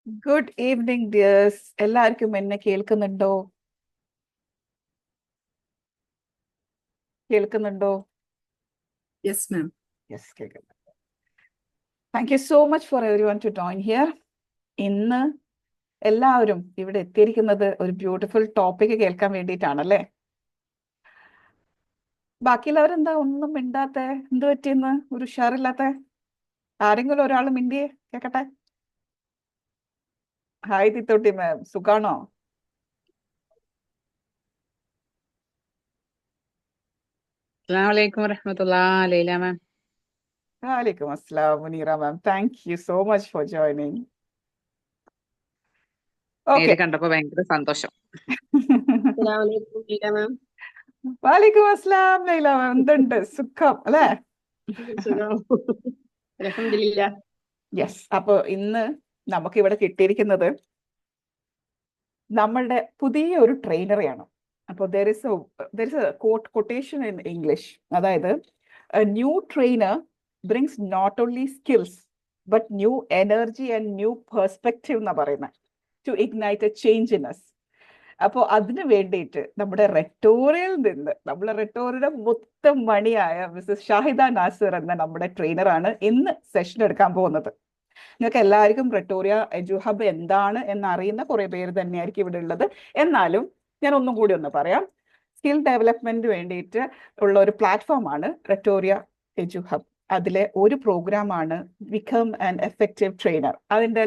Good evening dears. എല്ലാവർക്കും എന്നെ കേൾക്കുന്നുണ്ടോ? കേൾക്കുന്നുണ്ടോ? Yes, ma'am. യെസ്, കേൾക്കുന്നുണ്ട്. Thank you so much for every one two join here. ഇന്ന് എല്ലാവരും ഇവിടെ എത്തിയിരിക്കുന്നത് ഒരു ബ്യൂട്ടിഫുൾ ടോപ്പിക് കേൾക്കാൻ വേണ്ടിയിട്ടാണല്ലേ? ബാക്കിയുള്ളവരെന്താ ഒന്നും മിണ്ടാത്തെ? എന്ത് പറ്റിയെന്ന് ഒരു ഉഷാറില്ലാത്ത? ആരെങ്കിലും ഒരാൾ മിണ്ടിയേ കേക്കട്ടെ. ഹായ് തിത്തോട്ടി മാം, സുഖാണോ? അസ്സലാമലൈക്കും വറഹ്മത്തുള്ളാഹി. ലൈല മാം. വാലേക്കും അസ്സലാം Munira ma'am. Thank you so much for joining. Okay. നേരെ കണ്ടപ്പോ ഭയങ്കര സന്തോഷം. Assalamualaikum, Lila ma'am. വാലേക്കും അസ്സലാം ലൈല മാം. എന്തുണ്ട് സുഖം അല്ലേ? സുഖം. അൽഹംദുലില്ലാ. യെസ്. അപ്പോൾ ഇന്ന് നമുക്ക് ഇവിടെ കിട്ടിയിരിക്കുന്നത് നമ്മളുടെ പുതിയ ഒരു ട്രെയിനറെയാണ്. അപ്പോൾ there is a quotation in English. അതായത് new trainer brings not only skills but new energy and new perspective എന്നാണ് പറയുന്നത്, to ignite a change in us. അപ്പോൾ അതിന് വേണ്ടിയിട്ട് നമ്മുടെ റെറ്റോറിയയിൽ നിന്ന് നമ്മളെ റെറ്റോറിയുടെ മൊത്തം മണിയായ മിസ്സസ് ഷാഹിദ നാസിർ എന്ന നമ്മുടെ ട്രെയിനറാണ് ഇന്ന് സെഷൻ എടുക്കാൻ പോകുന്നത്. നിങ്ങൾക്ക് എല്ലാവർക്കും റെറ്റോറിയ എഡ്യു ഹബ് എന്താണ് എന്നറിയുന്ന കുറേ പേര് തന്നെയായിരിക്കും ഇവിടെ ഉള്ളത്. എന്നാലും ഞാൻ ഒന്നും കൂടി ഒന്ന് പറയാം. സ്കിൽ ഡെവലപ്മെന്റ് വേണ്ടിയിട്ട് ഉള്ള ഒരു പ്ലാറ്റ്ഫോമാണ് റെറ്റോറിയ എഡ്യു ഹബ്. അതിലെ ഒരു പ്രോഗ്രാമാണ് ബിക്കം ആൻ എഫക്റ്റീവ് ട്രെയിനർ. അതിൻ്റെ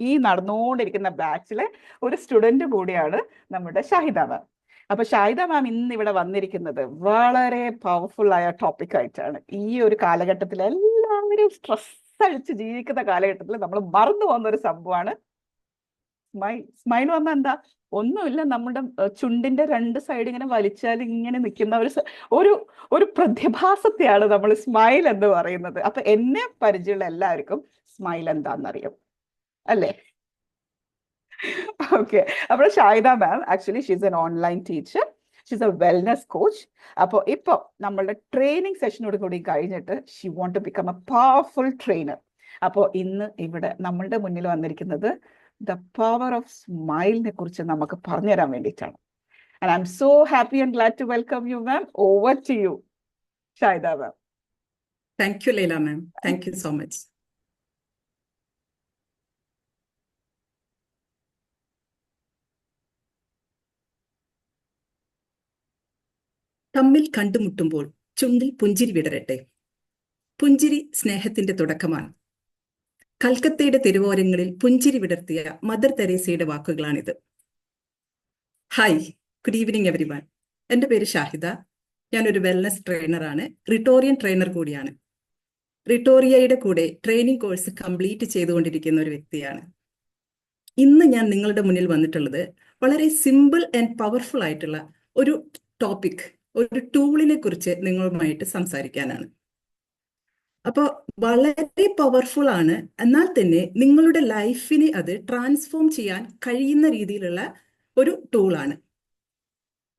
ഈ നടന്നുകൊണ്ടിരിക്കുന്ന ബാച്ചിലെ ഒരു സ്റ്റുഡന്റ് കൂടിയാണ് നമ്മുടെ ഷാഹിദ മാം. അപ്പൊ ഷാഹിദ മാം ഇന്ന് ഇവിടെ വന്നിരിക്കുന്നത് വളരെ പവർഫുൾ ആയ ടോപ്പിക് ആയിട്ടാണ്. ഈ ഒരു കാലഘട്ടത്തിൽ എല്ലാവരും സ്ട്രെസ് അടിച്ച് ജീവിക്കുന്ന കാലഘട്ടത്തിൽ നമ്മൾ മറന്നു പോകുന്ന ഒരു സംഭവമാണ് സ്മൈൽ. സ്മൈൽ വന്നാൽ എന്താ? ഒന്നുമില്ല, നമ്മുടെ ചുണ്ടിന്റെ രണ്ട് സൈഡ് ഇങ്ങനെ വലിച്ചാൽ ഇങ്ങനെ നിൽക്കുന്ന ഒരു ഒരു പ്രതിഭാസത്തെയാണ് നമ്മൾ സ്മൈൽ എന്ന് പറയുന്നത്. അപ്പൊ എന്നെ പരിചയമുള്ള എല്ലാവർക്കും സ്മൈൽ എന്താണെന്നറിയാം അല്ലേ? ഓക്കെ. അപ്പോൾ Shahida ma'am actually she's an online teacher, she's a wellness coach. അപ്പോൾ ഇപ്പോൾ നമ്മളുടെ ട്രെയിനിങ് സെഷനോട് കൂടി കഴിഞ്ഞിട്ട് she want to become a powerful trainer. അപ്പോൾ ഇന്ന് ഇവിടെ നമ്മളുടെ മുന്നിൽ വന്നിരിക്കുന്നത് ദ പവർ ഓഫ് സ്മൈലിനെ കുറിച്ച് നമുക്ക് പറഞ്ഞുതരാൻ വേണ്ടിയിട്ടാണ്. And I'm so happy and glad to welcome you ma'am. Over to you Shahida ma'am. Thank you, Leila ma'am. Thank you so much. തമ്മിൽ കണ്ടുമുട്ടുമ്പോൾ ചുണ്ടിൽ പുഞ്ചിരി വിടരട്ടെ. പുഞ്ചിരി സ്നേഹത്തിന്റെ തുടക്കമാണ്. കൽക്കത്തയുടെ തെരുവോരങ്ങളിൽ പുഞ്ചിരി വിടർത്തിയ മദർ തെരേസയുടെ വാക്കുകളാണിത്. Hi, good evening everyone. എൻ്റെ പേര് ഷാഹിദ. ഞാനൊരു വെൽനസ് ട്രെയിനറാണ്, റിട്ടോറിയൻ ട്രെയിനർ കൂടിയാണ്. റിട്ടോറിയയുടെ കൂടെ ട്രെയിനിങ് കോഴ്സ് കംപ്ലീറ്റ് ചെയ്തുകൊണ്ടിരിക്കുന്ന ഒരു വ്യക്തിയാണ്. ഇന്ന് ഞാൻ നിങ്ങളുടെ മുന്നിൽ വന്നിട്ടുള്ളത് വളരെ സിമ്പിൾ ആൻഡ് പവർഫുൾ ആയിട്ടുള്ള ഒരു ടോപ്പിക്, ഒരു ടൂളിനെ കുറിച്ച് നിങ്ങളുമായിട്ട് സംസാരിക്കാനാണ്. അപ്പോൾ വളരെ പവർഫുൾ ആണ്, എന്നാൽ തന്നെ നിങ്ങളുടെ ലൈഫിനെ അത് ട്രാൻസ്ഫോം ചെയ്യാൻ കഴിയുന്ന രീതിയിലുള്ള ഒരു ടൂളാണ്.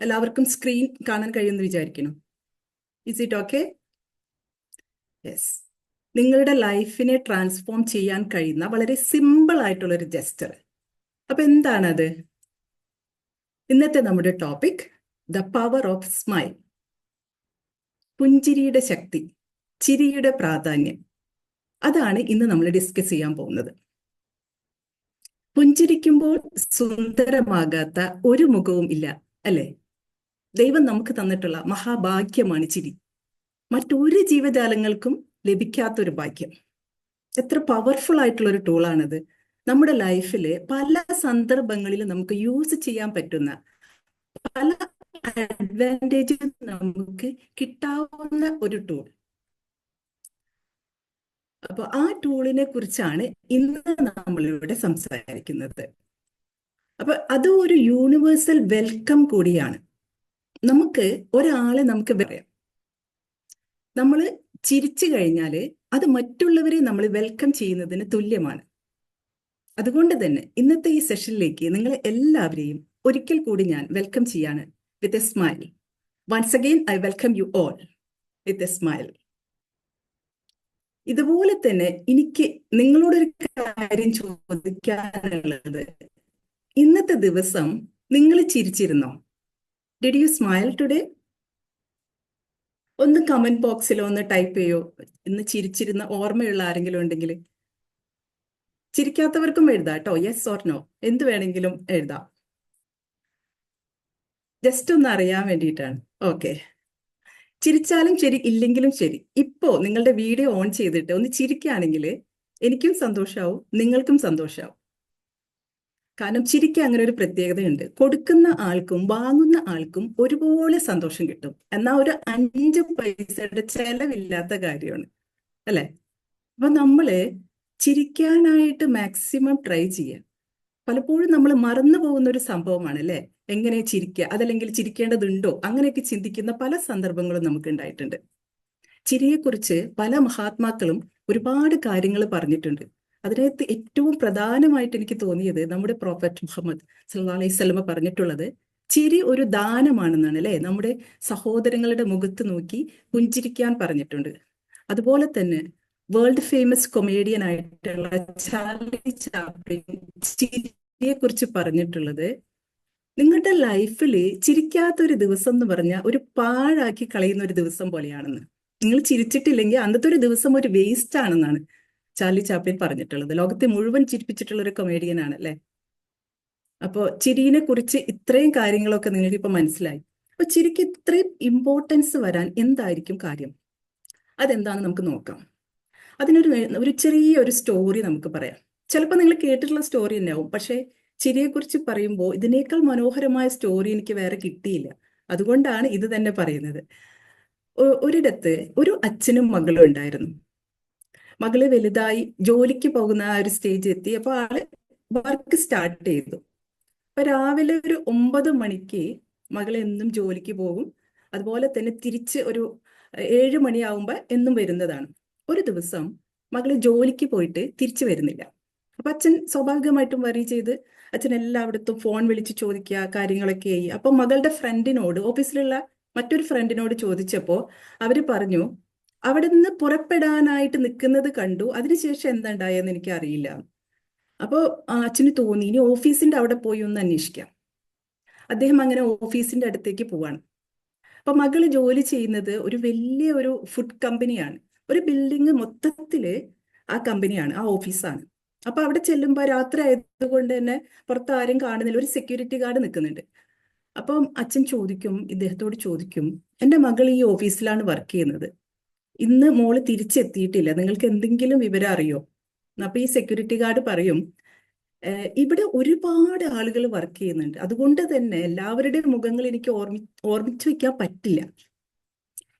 എല്ലാവർക്കും സ്ക്രീൻ കാണാൻ കഴിയുമെന്ന് വിചാരിക്കണം. Is it okay? യെസ്. നിങ്ങളുടെ ലൈഫിനെ ട്രാൻസ്ഫോം ചെയ്യാൻ കഴിയുന്ന വളരെ സിമ്പിൾ ആയിട്ടുള്ള ഒരു ജസ്റ്റർ. അപ്പൊ എന്താണത്? ഇന്നത്തെ നമ്മുടെ topic the power of smile. പുഞ്ചിരിയുടെ ശക്തി, ചിരിയുടെ പ്രാധാന്യം, അതാണ് ഇന്ന് നമ്മൾ ഡിസ്കസ് ചെയ്യാൻ പോകുന്നത്. പുഞ്ചിരിക്കുമ്പോൾ സുന്ദരമാകാത്ത ഒരു മുഖവും ഇല്ല, അല്ലേ? ദൈവം നമുക്ക് തന്നിട്ടുള്ള മഹാഭാഗ്യമാണ് ചിരി. മറ്റൊരു ജീവജാലങ്ങൾക്കും ലഭിക്കാത്തൊരു ഭാഗ്യം. എത്ര പവർഫുൾ ആയിട്ടുള്ള ഒരു ടൂളാണിത്. നമ്മുടെ ലൈഫിൽ പല സന്ദർഭങ്ങളിൽ നമുക്ക് യൂസ് ചെയ്യാൻ പറ്റുന്ന, പല അഡ്വാൻറ്റേജ് നമുക്ക് കിട്ടാവുന്ന ഒരു ടൂൾ. അപ്പൊ ആ ടൂളിനെ കുറിച്ചാണ് ഇന്ന് നമ്മളിവിടെ സംസാരിക്കുന്നത്. അപ്പൊ അത് ഒരു യൂണിവേഴ്സൽ വെൽക്കം കൂടിയാണ്. നമുക്ക് ഒരാളെ നമുക്ക് പറയാം, നമ്മൾ ചിരിച്ചു കഴിഞ്ഞാൽ അത് മറ്റുള്ളവരെ നമ്മൾ വെൽക്കം ചെയ്യുന്നതിന് തുല്യമാണ്. അതുകൊണ്ട് തന്നെ ഇന്നത്തെ ഈ സെഷനിലേക്ക് നിങ്ങൾ എല്ലാവരെയും ഒരിക്കൽ കൂടി ഞാൻ വെൽക്കം ചെയ്യാണ് with a smile. Once again I welcome you all with a smile. ഇതുപോലെ തന്നെ എനിക്ക് നിങ്ങളോടൊരു കാര്യം ചോദിക്കാനുള്ളത്, ഇന്നത്തെ ദിവസം നിങ്ങൾ ചിരിച്ചിരുന്നോ? Did you smile today? ഒന്ന് കമന്റ് ബോക്സിലോ ഒന്ന് ടൈപ്പ് ചെയ്യോ, ഇന്ന് ചിരിച്ചിരുന്ന ഓർമ്മയുള്ള ആരെങ്കിലും ഉണ്ടെങ്കിൽ. ചിരിക്കാത്തവർക്കും എഴുതാം കേട്ടോ, യെസ് ഓർ നോ, എന്ത് വേണമെങ്കിലും എഴുതാം, ജസ്റ്റ് ഒന്ന് അറിയാൻ വേണ്ടിയിട്ടാണ്. ഓക്കെ, ചിരിച്ചാലും ശരി ഇല്ലെങ്കിലും ശരി, ഇപ്പോ നിങ്ങളുടെ വീഡിയോ ഓൺ ചെയ്തിട്ട് ഒന്ന് ചിരിക്കുകയാണെങ്കിൽ എനിക്കും സന്തോഷാവും, നിങ്ങൾക്കും സന്തോഷാവും. കാരണം ചിരിക്കാൻ അങ്ങനെ ഒരു പ്രത്യേകതയുണ്ട്, കൊടുക്കുന്ന ആൾക്കും വാങ്ങുന്ന ആൾക്കും ഒരുപോലെ സന്തോഷം കിട്ടും. എന്നാൽ ഒരു 5 പൈസയുടെ ചെലവില്ലാത്ത കാര്യമാണ്, അല്ലെ? അപ്പൊ നമ്മള് ചിരിക്കാനായിട്ട് മാക്സിമം ട്രൈ ചെയ്യുക. പലപ്പോഴും നമ്മൾ മറന്നു പോകുന്ന ഒരു സംഭവമാണ് അല്ലെ, എങ്ങനെ ചിരിക്കുക, അതല്ലെങ്കിൽ ചിരിക്കേണ്ടതുണ്ടോ, അങ്ങനെയൊക്കെ ചിന്തിക്കുന്ന പല സന്ദർഭങ്ങളും നമുക്ക് ഉണ്ടായിട്ടുണ്ട്. ചിരിയെക്കുറിച്ച് പല മഹാത്മാക്കളും ഒരുപാട് കാര്യങ്ങൾ പറഞ്ഞിട്ടുണ്ട്. അതിനകത്ത് ഏറ്റവും പ്രധാനമായിട്ട് എനിക്ക് തോന്നിയത് നമ്മുടെ പ്രോഫറ്റ് മുഹമ്മദ് സല്ലല്ലാഹു അലൈഹി വസല്ലമ പറഞ്ഞിട്ടുള്ളത് ചിരി ഒരു ദാനമാണെന്നാണ് അല്ലെ. നമ്മുടെ സഹോദരങ്ങളുടെ മുഖത്ത് നോക്കി പുഞ്ചിരിക്കാൻ പറഞ്ഞിട്ടുണ്ട്. അതുപോലെ തന്നെ വേൾഡ് ഫേമസ് കൊമേഡിയൻ ആയിട്ടുള്ള ചാർലി ചാപ്ലിൻ ചിരിയെ കുറിച്ച് പറഞ്ഞിട്ടുള്ളത്, നിങ്ങളുടെ ലൈഫിൽ ചിരിക്കാത്തൊരു ദിവസം എന്ന് പറഞ്ഞാൽ ഒരു പാഴാക്കി കളയുന്ന ഒരു ദിവസം പോലെയാണെന്ന്. നിങ്ങൾ ചിരിച്ചിട്ടില്ലെങ്കിൽ അന്നത്തെ ഒരു ദിവസം ഒരു വേസ്റ്റ് ആണെന്നാണ് ചാർലി ചാപ്ലിൻ പറഞ്ഞിട്ടുള്ളത്. ലോകത്തെ മുഴുവൻ ചിരിപ്പിച്ചിട്ടുള്ള ഒരു കൊമേഡിയൻ ആണ് അല്ലെ. അപ്പോൾ ചിരിനെ കുറിച്ച് ഇത്രയും കാര്യങ്ങളൊക്കെ നിങ്ങൾക്ക് ഇപ്പൊ മനസ്സിലായി. അപ്പൊ ചിരിക്ക് ഇത്രയും ഇമ്പോർട്ടൻസ് വരാൻ എന്തായിരിക്കും കാര്യം? അതെന്താണെന്ന് നമുക്ക് നോക്കാം. ഒരു ചെറിയൊരു സ്റ്റോറി നമുക്ക് പറയാം. ചിലപ്പോൾ നിങ്ങൾ കേട്ടിട്ടുള്ള സ്റ്റോറി തന്നെയാവും, പക്ഷേ ചിരിയെക്കുറിച്ച് പറയുമ്പോൾ ഇതിനേക്കാൾ മനോഹരമായ സ്റ്റോറി എനിക്ക് വേറെ കിട്ടിയില്ല. അതുകൊണ്ടാണ് ഇത് തന്നെ പറയുന്നത്. ഒരിടത്ത് ഒരു അച്ഛനും മകളും ഉണ്ടായിരുന്നു. മകള് വലുതായി ജോലിക്ക് പോകുന്ന ആ ഒരു സ്റ്റേജ് എത്തി. അപ്പൊ ആള് വർക്ക് സ്റ്റാർട്ട് ചെയ്തു. അപ്പൊ രാവിലെ ഒരു 9 മണിക്ക് മകൾ എന്നും ജോലിക്ക് പോകും. അതുപോലെ തന്നെ തിരിച്ച് ഒരു 7 മണിയാവുമ്പോ എന്നും വരുന്നതാണ്. ഒരു ദിവസം മകള് ജോലിക്ക് പോയിട്ട് തിരിച്ചു വരുന്നില്ല. അപ്പൊ അച്ഛൻ സ്വാഭാവികമായിട്ടും വറി ചെയ്ത് അച്ഛൻ എല്ലായിടത്തും ഫോൺ വിളിച്ച് ചോദിക്കുക, കാര്യങ്ങളൊക്കെ ആയി. അപ്പൊ മകളുടെ ഫ്രണ്ടിനോട്, ഓഫീസിലുള്ള മറ്റൊരു ഫ്രണ്ടിനോട് ചോദിച്ചപ്പോ അവര് പറഞ്ഞു, അവിടെ നിന്ന് പുറപ്പെടാനായിട്ട് നിൽക്കുന്നത് കണ്ടു, അതിനുശേഷം എന്താ ഉണ്ടായെന്ന് എനിക്ക് അറിയില്ല. അപ്പോൾ അച്ഛന് തോന്നി ഇനി ഓഫീസിന്റെ അവിടെ പോയി ഒന്ന് അന്വേഷിക്കാം. അദ്ദേഹം അങ്ങനെ ഓഫീസിന്റെ അടുത്തേക്ക് പോവാണ്. അപ്പൊ മകള് ജോലി ചെയ്യുന്നത് ഒരു വലിയ ഒരു ഫുഡ് കമ്പനിയാണ്. ഒരു ബിൽഡിങ് മൊത്തത്തില് ആ കമ്പനിയാണ്, ആ ഓഫീസാണ്. അപ്പൊ അവിടെ ചെല്ലുമ്പോ രാത്രി ആയതുകൊണ്ട് തന്നെ പുറത്ത് ആരും കാണുന്നില്ല, ഒരു സെക്യൂരിറ്റി ഗാർഡ് നിൽക്കുന്നുണ്ട്. അപ്പം അച്ഛൻ ചോദിക്കും, ഇദ്ദേഹത്തോട് ചോദിക്കും, എൻ്റെ മകൾ ഈ ഓഫീസിലാണ് വർക്ക് ചെയ്യുന്നത്, ഇന്ന് മോള് തിരിച്ചെത്തിയിട്ടില്ല, നിങ്ങൾക്ക് എന്തെങ്കിലും വിവരം അറിയോ? അപ്പൊ ഈ സെക്യൂരിറ്റി ഗാർഡ് പറയും, ഇവിടെ ഒരുപാട് ആളുകൾ വർക്ക് ചെയ്യുന്നുണ്ട്, അതുകൊണ്ട് തന്നെ എല്ലാവരുടെയും മുഖങ്ങൾ എനിക്ക് ഓർമ്മിച്ചു വെക്കാൻ പറ്റില്ല.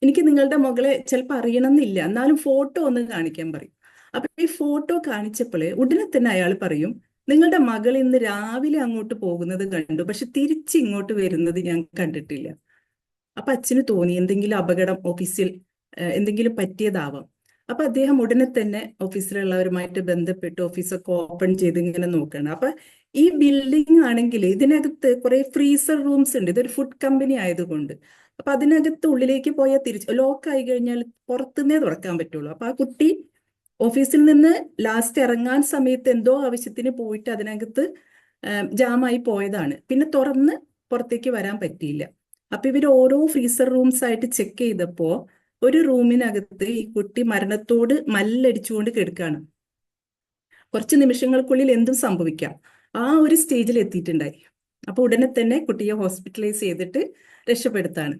എനിക്ക് നിങ്ങളുടെ മകളെ ചിലപ്പോൾ അറിയണമെന്നില്ല, എന്നാലും ഫോട്ടോ ഒന്ന് കാണിക്കാൻ പറയും. അപ്പൊ ഈ ഫോട്ടോ കാണിച്ചപ്പോൾ ഉടനെ തന്നെ അയാൾ പറയും, നിങ്ങളുടെ മകൾ ഇന്ന് രാവിലെ അങ്ങോട്ട് പോകുന്നത് കണ്ടു, പക്ഷെ തിരിച്ച് ഇങ്ങോട്ട് വരുന്നത് ഞാൻ കണ്ടിട്ടില്ല. അപ്പൊ അച്ഛന് തോന്നി എന്തെങ്കിലും അപകടം ഓഫീസിൽ എന്തെങ്കിലും പറ്റിയതാവാം. അപ്പൊ അദ്ദേഹം ഉടനെ തന്നെ ഓഫീസിലുള്ളവരുമായിട്ട് ബന്ധപ്പെട്ട് ഓഫീസൊക്കെ ഓപ്പൺ ചെയ്ത് ഇങ്ങനെ നോക്കണം. അപ്പൊ ഈ ബിൽഡിംഗ് ആണെങ്കിൽ ഇതിനകത്ത് കുറെ ഫ്രീസർ റൂംസ് ഉണ്ട്, ഇതൊരു ഫുഡ് കമ്പനി ആയതുകൊണ്ട്. അപ്പൊ അതിനകത്ത് ഉള്ളിലേക്ക് പോയാൽ തിരിച്ച് ലോക്ക് ആയി കഴിഞ്ഞാൽ പുറത്തുനിന്നേ തുറക്കാൻ പറ്റുള്ളൂ. അപ്പൊ ആ കുട്ടി ഓഫീസിൽ നിന്ന് ലാസ്റ്റ് ഇറങ്ങാൻ സമയത്ത് എന്തോ ആവശ്യത്തിന് പോയിട്ട് അതിനകത്ത് ജാമായി പോയതാണ്. പിന്നെ തുറന്ന് പുറത്തേക്ക് വരാൻ പറ്റിയില്ല. അപ്പൊ ഇവർ ഓരോ ഫ്രീസർ റൂംസ് ആയിട്ട് ചെക്ക് ചെയ്തപ്പോ ഒരു റൂമിനകത്ത് ഈ കുട്ടി മരണത്തോട് മല്ലടിച്ചുകൊണ്ട് കിടക്കുകയാണ്. കുറച്ച് നിമിഷങ്ങൾക്കുള്ളിൽ എന്തും സംഭവിക്കാം, ആ ഒരു സ്റ്റേജിൽ എത്തിയിട്ടുണ്ടായി. അപ്പൊ ഉടനെ തന്നെ കുട്ടിയെ ഹോസ്പിറ്റലൈസ് ചെയ്തിട്ട് രക്ഷപ്പെടുത്താണ്.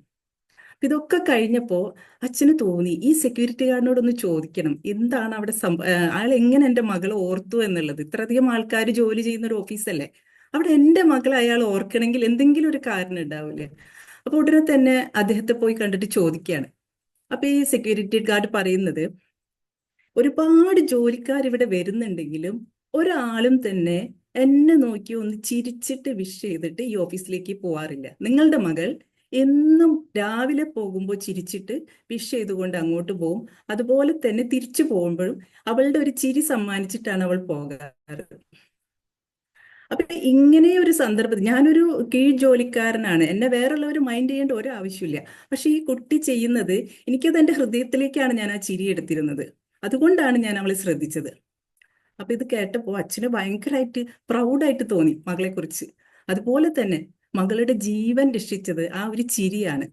ഇതൊക്കെ കഴിഞ്ഞപ്പോ അച്ഛന് തോന്നി ഈ സെക്യൂരിറ്റി ഗാർഡിനോടൊന്ന് ചോദിക്കണം, എന്താണ് അവിടെ ആൾ എങ്ങനെ എൻ്റെ മകളെ ഓർത്തു എന്നുള്ളത്. ഇത്രയധികം ആൾക്കാർ ജോലി ചെയ്യുന്ന ഒരു ഓഫീസല്ലേ, അവിടെ എൻ്റെ മകളെ അയാൾ ഓർക്കണമെങ്കിൽ എന്തെങ്കിലും ഒരു കാരണം ഉണ്ടാവില്ലേ. അപ്പൊ ഉടനെ തന്നെ അദ്ദേഹത്തെ പോയി കണ്ടിട്ട് ചോദിക്കുകയാണ്. അപ്പൊ ഈ സെക്യൂരിറ്റി ഗാർഡ് പറയുന്നത്, ഒരുപാട് ജോലിക്കാർ ഇവിടെ വരുന്നുണ്ടെങ്കിലും ഒരാളും തന്നെ എന്നെ നോക്കി ഒന്ന് ചിരിച്ചിട്ട് വിഷ് ചെയ്തിട്ട് ഈ ഓഫീസിലേക്ക് പോവാറില്ല. നിങ്ങളുടെ മകൾ എന്നും രാവിലെ പോകുമ്പോൾ ചിരിച്ചിട്ട് വിഷ് ചെയ്തുകൊണ്ട് അങ്ങോട്ട് പോകും, അതുപോലെ തന്നെ തിരിച്ചു പോകുമ്പോഴും അവളുടെ ഒരു ചിരി സമ്മാനിച്ചിട്ടാണ് അവൾ പോകാറ്. അപ്പൊ ഇങ്ങനെ ഒരു സന്ദർഭത്തിൽ ഞാനൊരു കീഴ് ജോലിക്കാരനാണ്, എന്നെ വേറുള്ളവർ മൈൻഡ് ചെയ്യേണ്ട ഒരു ആവശ്യമില്ല. പക്ഷെ ഈ കുട്ടി ചെയ്യുന്നത്, എനിക്കത് എൻ്റെ ഹൃദയത്തിലേക്കാണ് ഞാൻ ആ ചിരി എടുത്തിരുന്നത്. അതുകൊണ്ടാണ് ഞാൻ അവളെ ശ്രദ്ധിച്ചത്. അപ്പൊ ഇത് കേട്ടപ്പോൾ അച്ഛന് ഭയങ്കരമായിട്ട് പ്രൗഡായിട്ട് തോന്നി മകളെ കുറിച്ച്. അതുപോലെ തന്നെ മകളുടെ ജീവൻ രക്ഷിച്ചത് ആ ഒരു ചിരിയാണ്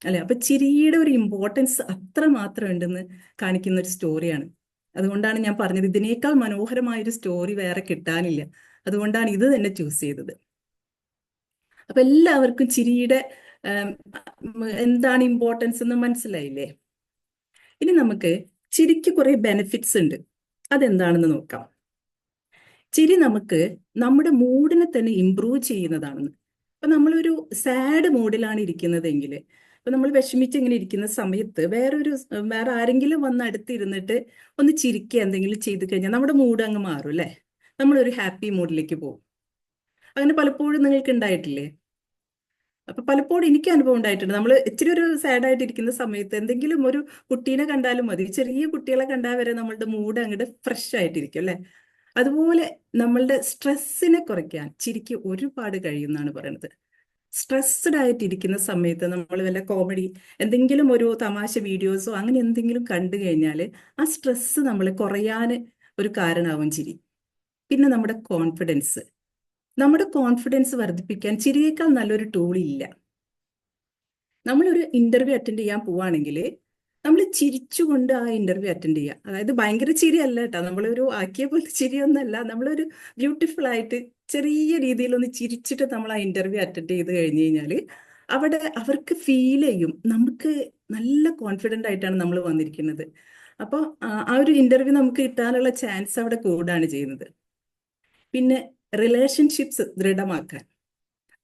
അല്ലെ. അപ്പൊ ചിരിയുടെ ഒരു ഇമ്പോർട്ടൻസ് അത്ര മാത്രം ഉണ്ടെന്ന് കാണിക്കുന്ന ഒരു സ്റ്റോറിയാണ്. അതുകൊണ്ടാണ് ഞാൻ പറഞ്ഞത് ഇതിനേക്കാൾ മനോഹരമായ ഒരു സ്റ്റോറി വേറെ കിട്ടാനില്ല. അതുകൊണ്ടാണ് ഇത് തന്നെ ചൂസ് ചെയ്തത്. അപ്പൊ എല്ലാവർക്കും ചിരിയുടെ എന്താണ് ഇമ്പോർട്ടൻസ് എന്ന് മനസ്സിലായില്ലേ? ഇനി നമുക്ക് ചിരിക്ക് കുറെ ബെനിഫിറ്റ്സ് ഉണ്ട്, അതെന്താണെന്ന് നോക്കാം. ചിരി നമുക്ക് നമ്മുടെ മൂഡിനെ തന്നെ ഇമ്പ്രൂവ് ചെയ്യുന്നതാണെന്ന്. അപ്പൊ നമ്മളൊരു സാഡ് മൂഡിലാണ് ഇരിക്കുന്നതെങ്കിൽ, അപ്പൊ നമ്മൾ വിഷമിച്ച് ഇങ്ങനെ ഇരിക്കുന്ന സമയത്ത് വേറെ ആരെങ്കിലും വന്ന് അടുത്തിരുന്നിട്ട് ഒന്ന് ചിരിക്കുക എന്തെങ്കിലും ചെയ്തു കഴിഞ്ഞാൽ നമ്മുടെ മൂഡ് അങ്ങ് മാറും അല്ലേ, നമ്മളൊരു ഹാപ്പി മൂഡിലേക്ക് പോകും. അങ്ങനെ പലപ്പോഴും നിങ്ങൾക്ക് ഉണ്ടായിട്ടില്ലേ? അപ്പൊ പലപ്പോഴും എനിക്ക് അനുഭവം ഉണ്ടായിട്ടുണ്ട്. നമ്മൾ ഇച്ചിരി ഒരു സാഡ് ആയിട്ട് ഇരിക്കുന്ന സമയത്ത് എന്തെങ്കിലും ഒരു കുട്ടീനെ കണ്ടാലും മതി, ചെറിയ കുട്ടികളെ കണ്ടാൽ വരെ നമ്മളുടെ മൂഡ് അങ്ങോട്ട് ഫ്രഷ് ആയിട്ടിരിക്കും അല്ലെ. അതുപോലെ നമ്മളുടെ സ്ട്രെസ്സിനെ കുറയ്ക്കാൻ ചിരിക്ക് ഒരുപാട് കഴിയുമെന്നാണ് പറയുന്നത്. സ്ട്രെസ്ഡ് ആയിട്ടിരിക്കുന്ന സമയത്ത് നമ്മൾ വല്ല കോമഡി എന്തെങ്കിലും ഒരു തമാശ വീഡിയോസോ അങ്ങനെ എന്തെങ്കിലും കണ്ടു കഴിഞ്ഞാൽ ആ സ്ട്രെസ് നമ്മൾ കുറയാൻ ഒരു കാരണമാവും ചിരി. പിന്നെ നമ്മുടെ കോൺഫിഡൻസ് വർദ്ധിപ്പിക്കാൻ ചിരിയേക്കാൾ നല്ലൊരു ടൂൾ ഇല്ല. നമ്മളൊരു ഇന്റർവ്യൂ അറ്റൻഡ് ചെയ്യാൻ പോവാണെങ്കിൽ നമ്മൾ ചിരിച്ചുകൊണ്ട് ആ ഇന്റർവ്യൂ അറ്റൻഡ് ചെയ്യുക. അതായത് ഭയങ്കര ചിരി അല്ല കേട്ടോ, നമ്മളൊരു ആക്കിയ പോലത്തെ ചിരിയൊന്നല്ല, നമ്മളൊരു ബ്യൂട്ടിഫുൾ ആയിട്ട് ചെറിയ രീതിയിലൊന്ന് ചിരിച്ചിട്ട് നമ്മൾ ആ ഇന്റർവ്യൂ അറ്റൻഡ് ചെയ്ത് കഴിഞ്ഞ് കഴിഞ്ഞാൽ അവിടെ അവർക്ക് ഫീൽ ചെയ്യും നമുക്ക് നല്ല കോൺഫിഡൻ്റ് ആയിട്ടാണ് നമ്മൾ വന്നിരിക്കുന്നത്. അപ്പോൾ ആ ഒരു ഇന്റർവ്യൂ നമുക്ക് കിട്ടാനുള്ള ചാൻസ് അവിടെ കൂടാണ് ചെയ്യുന്നത്. പിന്നെ റിലേഷൻഷിപ്സ് ദൃഢമാക്കാൻ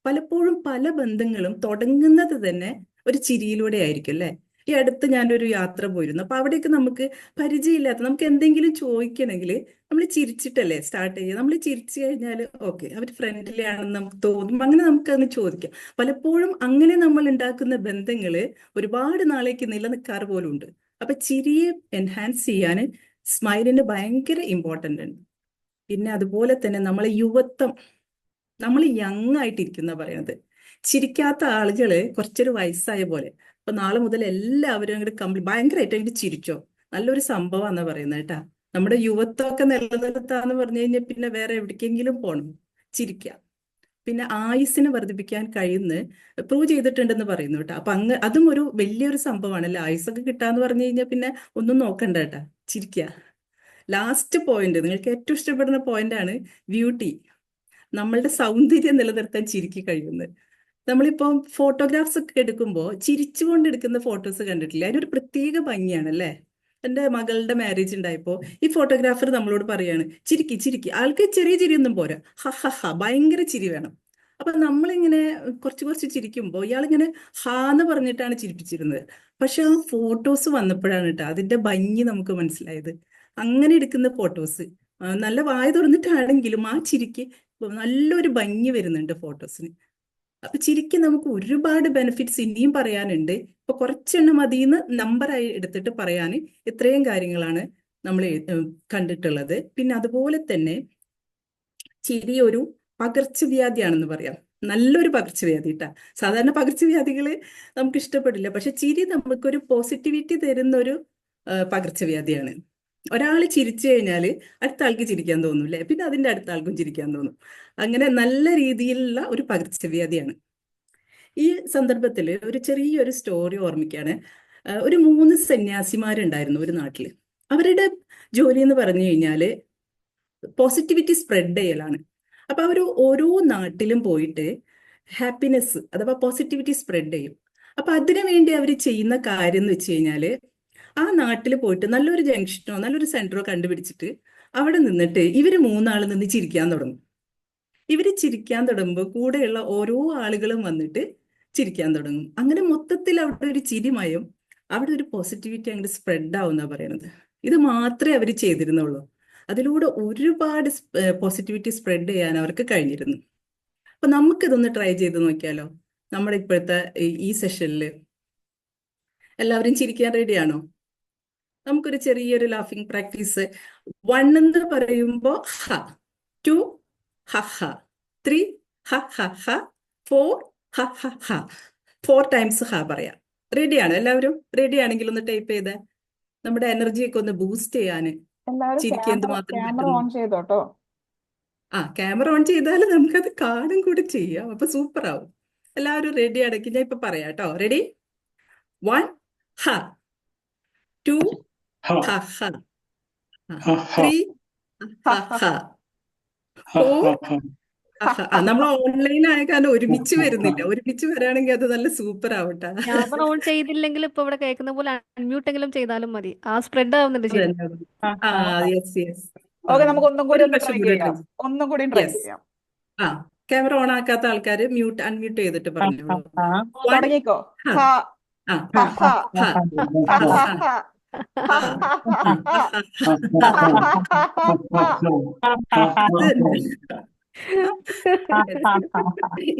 പലപ്പോഴും പല ബന്ധങ്ങളും തുടങ്ങുന്നത് തന്നെ ഒരു ചിരിയിലൂടെ ആയിരിക്കും അല്ലെ. ഈ അടുത്ത് ഞാനൊരു യാത്ര പോയിരുന്നു. അപ്പൊ അവിടെയൊക്കെ നമുക്ക് പരിചയമില്ലാത്ത നമുക്ക് എന്തെങ്കിലും ചോദിക്കണമെങ്കിൽ നമ്മൾ ചിരിച്ചിട്ടല്ലേ സ്റ്റാർട്ട് ചെയ്യുക. നമ്മൾ ചിരിച്ചു കഴിഞ്ഞാൽ ഓക്കെ അവർ ഫ്രണ്ട്ലി ആണെന്ന് നമുക്ക് തോന്നും, അങ്ങനെ നമുക്ക് അതിന് ചോദിക്കാം. പലപ്പോഴും അങ്ങനെ നമ്മൾ ഉണ്ടാക്കുന്ന ബന്ധങ്ങള് ഒരുപാട് നാളേക്ക് നിലനിൽക്കാറ് പോലും ഉണ്ട്. അപ്പൊ ചിരിയെ എൻഹാൻസ് ചെയ്യാൻ സ്മൈലിന് ഭയങ്കര ഇമ്പോർട്ടൻ്റ് ഉണ്ട്. പിന്നെ അതുപോലെ തന്നെ നമ്മൾ യങ് ആയിട്ടിരിക്കുന്ന പറയുന്നത്. ചിരിക്കാത്ത ആളുകള് കുറച്ചൊരു വയസ്സായ പോലെ. അപ്പൊ നാളെ മുതൽ എല്ലാവരും അങ്ങോട്ട് ഭയങ്കരമായിട്ട് അങ്ങോട്ട് ചിരിച്ചോ, നല്ലൊരു സംഭവമാണെന്ന് പറയുന്നത് കേട്ടാ. നമ്മുടെ യുവത്വമൊക്കെ നിലനിർത്താന്ന് പറഞ്ഞു കഴിഞ്ഞാൽ പിന്നെ വേറെ എവിടേക്കെങ്കിലും പോകണം, ചിരിക്കാം. പിന്നെ ആയുസ്സിനെ വർദ്ധിപ്പിക്കാൻ കഴിയുന്ന പ്രൂവ് ചെയ്തിട്ടുണ്ടെന്ന് പറയുന്നു കേട്ടോ. അപ്പൊ അതും ഒരു വലിയൊരു സംഭവമാണല്ലേ. ആയുസ്സൊക്കെ കിട്ടാന്ന് പറഞ്ഞു കഴിഞ്ഞാൽ പിന്നെ ഒന്നും നോക്കണ്ട കേട്ടാ, ചിരിക്കുക. ലാസ്റ്റ് പോയിന്റ്, നിങ്ങൾക്ക് ഏറ്റവും ഇഷ്ടപ്പെടുന്ന പോയിന്റാണ് ബ്യൂട്ടി. നമ്മളുടെ സൗന്ദര്യം നിലനിർത്താൻ ചിരിക്ക് കഴിയുന്നത്. നമ്മളിപ്പം ഫോട്ടോഗ്രാഫ്സ് ഒക്കെ എടുക്കുമ്പോൾ ചിരിച്ചുകൊണ്ട് എടുക്കുന്ന ഫോട്ടോസ് കണ്ടിട്ടില്ലേ, അതിനൊരു പ്രത്യേക ഭംഗിയാണ് അല്ലേ. എൻ്റെ മകളുടെ മാരേജ് ഉണ്ടായപ്പോൾ ഈ ഫോട്ടോഗ്രാഫർ നമ്മളോട് പറയാണ് ചിരിക്ക്. ആൾക്ക് ചെറിയ ചിരിയൊന്നും പോരാ, ഹ ഭയങ്കര ചിരി വേണം. അപ്പൊ നമ്മളിങ്ങനെ കുറച്ച് ചിരിക്കുമ്പോൾ ഇയാളിങ്ങനെ ഹാന്ന് പറഞ്ഞിട്ടാണ് ചിരിപ്പിച്ചിരുന്നത്. പക്ഷെ ആ ഫോട്ടോസ് വന്നപ്പോഴാണ് കേട്ടോ അതിന്റെ ഭംഗി നമുക്ക് മനസ്സിലായത്. അങ്ങനെ എടുക്കുന്ന ഫോട്ടോസ് നല്ല വായ തുറന്നിട്ടാണെങ്കിലും ആ ചിരിക്ക് നല്ലൊരു ഭംഗി വരുന്നുണ്ട് ഫോട്ടോസിന്. അപ്പൊ ചിരിക്ക് നമുക്ക് ഒരുപാട് ബെനിഫിറ്റ്സ് ഇനിയും പറയാനുണ്ട്. ഇപ്പൊ കുറച്ചെണ്ണം മതിയെന്ന് നമ്പറായി എടുത്തിട്ട് പറയാൻ ഇത്രയും കാര്യങ്ങളാണ് നമ്മൾ കണ്ടിട്ടുള്ളത്. പിന്നെ അതുപോലെ തന്നെ ചിരി ഒരു പകർച്ചവ്യാധിയാണെന്ന് പറയാം. നല്ലൊരു പകർച്ചവ്യാധി കേട്ടാ. സാധാരണ പകർച്ചവ്യാധികള് നമുക്ക് ഇഷ്ടപ്പെടില്ല, പക്ഷെ ചിരി നമുക്കൊരു പോസിറ്റിവിറ്റി തരുന്ന ഒരു പകർച്ചവ്യാധിയാണ്. ഒരാൾ ചിരിച്ചു കഴിഞ്ഞാൽ അടുത്ത ആൾക്ക് ചിരിക്കാൻ തോന്നും അല്ലെ, പിന്നെ അതിന്റെ അടുത്ത ആൾക്കും ചിരിക്കാൻ തോന്നും. അങ്ങനെ നല്ല രീതിയിലുള്ള ഒരു പകർച്ചവ്യാധിയാണ്. ഈ സന്ദർഭത്തിൽ ഒരു ചെറിയൊരു സ്റ്റോറി ഓർമ്മിക്കാണ്. ഒരു 3 സന്യാസിമാരുണ്ടായിരുന്നു ഒരു നാട്ടില്. അവരുടെ ജോലി എന്ന് പറഞ്ഞു കഴിഞ്ഞാല് പോസിറ്റിവിറ്റി സ്പ്രെഡ് ചെയ്യലാണ്. അപ്പൊ അവർ ഓരോ നാട്ടിലും പോയിട്ട് ഹാപ്പിനെസ് അഥവാ പോസിറ്റിവിറ്റി സ്പ്രെഡ് ചെയ്യും. അപ്പൊ അതിനു വേണ്ടി അവർ ചെയ്യുന്ന കാര്യം എന്ന് വെച്ച് കഴിഞ്ഞാല് ആ നാട്ടിൽ പോയിട്ട് നല്ലൊരു ജംഗ്ഷനോ നല്ലൊരു സെന്ററോ കണ്ടുപിടിച്ചിട്ട് അവിടെ നിന്നിട്ട് ഇവര് 3 ആള് നിന്ന് ചിരിക്കാൻ തുടങ്ങും. ഇവര് ചിരിക്കാൻ തുടങ്ങുമ്പോൾ കൂടെയുള്ള ഓരോ ആളുകളും വന്നിട്ട് ചിരിക്കാൻ തുടങ്ങും. അങ്ങനെ മൊത്തത്തിൽ അവിടെ ഒരു ചിരിമയം, അവിടെ ഒരു പോസിറ്റിവിറ്റി അങ്ങോട്ട് സ്പ്രെഡ് ആവുന്ന പറയുന്നത്. ഇത് മാത്രമേ അവർ ചെയ്തിരുന്നുള്ളൂ. അതിലൂടെ ഒരുപാട് പോസിറ്റിവിറ്റി സ്പ്രെഡ് ചെയ്യാൻ അവർക്ക് കഴിഞ്ഞിരുന്നു. അപ്പൊ നമുക്കിതൊന്ന് ട്രൈ ചെയ്ത് നോക്കിയാലോ? നമ്മുടെ ഇപ്പോഴത്തെ ഈ സെഷനിൽ എല്ലാവരും ചിരിക്കാൻ റെഡിയാണോ? നമുക്കൊരു ചെറിയൊരു ലാഫിംഗ് പ്രാക്ടീസ്. 1 എന്ന് പറയുമ്പോ ഹ, 2 ഹ ഹ, 3 ഹ ഹ ഹ, 4 ഹ ഹ ഹ. 4 ടൈംസ് ഹ പറയാം. റെഡിയാണോ എല്ലാവരും? റെഡി ആണെങ്കിൽ ഒന്ന് ടൈപ്പ് ചെയ്തേ. നമ്മുടെ എനർജിയൊക്കെ ഒന്ന് ബൂസ്റ്റ് ചെയ്യാൻ എല്ലാവരും ചിരിക്ക് എന്തുമാത്രം ക്യാമറ പറ്റുന്നു. ഓൺ ചെയ്തോട്ടോ. ആ, ക്യാമറ ഓൺ ചെയ്താൽ നമുക്കത് കാണും കൂടെ ചെയ്യാം. അപ്പൊ സൂപ്പർ ആവും. എല്ലാവരും റെഡി അടക്കി ഞാൻ ഇപ്പൊ പറയാം കേട്ടോ. റെഡി? 1 ഹ, 2 ഹ ഹ ഹ, ഹ ഹ 3 ഹ ഹ, ഹ 4 ഹ ഹ ഹ ഹ. നമ്മൾ ഓൺലൈൻ ആയ കാരണം ഒരുമിച്ച് വരുന്നില്ല. ഒരുമിച്ച് വരാണെങ്കിൽ അത് നല്ല സൂപ്പർ ആവട്ടെ. ക്യാമറ ഓൺ ചെയ്തില്ലെങ്കിൽ ഇപ്പൊ ഇവിടെ കേൾക്കുന്ന പോലെ അൺമ്യൂട്ട് എങ്കിലും ചെയ്താലും മതി. ആ സ്പ്രെഡ് ആവുന്നുണ്ട് ശരി. അതന്നെ. ആ, യെസ് യെസ്. ആ, ഓക്കെ, നമുക്ക് ഒന്നും കൂടി ഒരു ഒന്ന് പ്രാവശ്യം ട്രൈ കൂടെ ചെയ്യാം. ട്രൈ. ഒന്നും കൂടി ട്രൈ യെസ്. ചെയ്യാം. ആ, ക്യാമറ ഓൺ ആക്കാത്ത ആൾക്കാർ അൺമ്യൂട്ട് ചെയ്തിട്ട് പറഞ്ഞോളൂ. 1 തുടങ്ങിക്കോ. ഹ, ഹ ആ, ഹ ഹ ഹ, ഹ ഹ ഹ ഹ, ഹ ആ, അത് തന്നെ.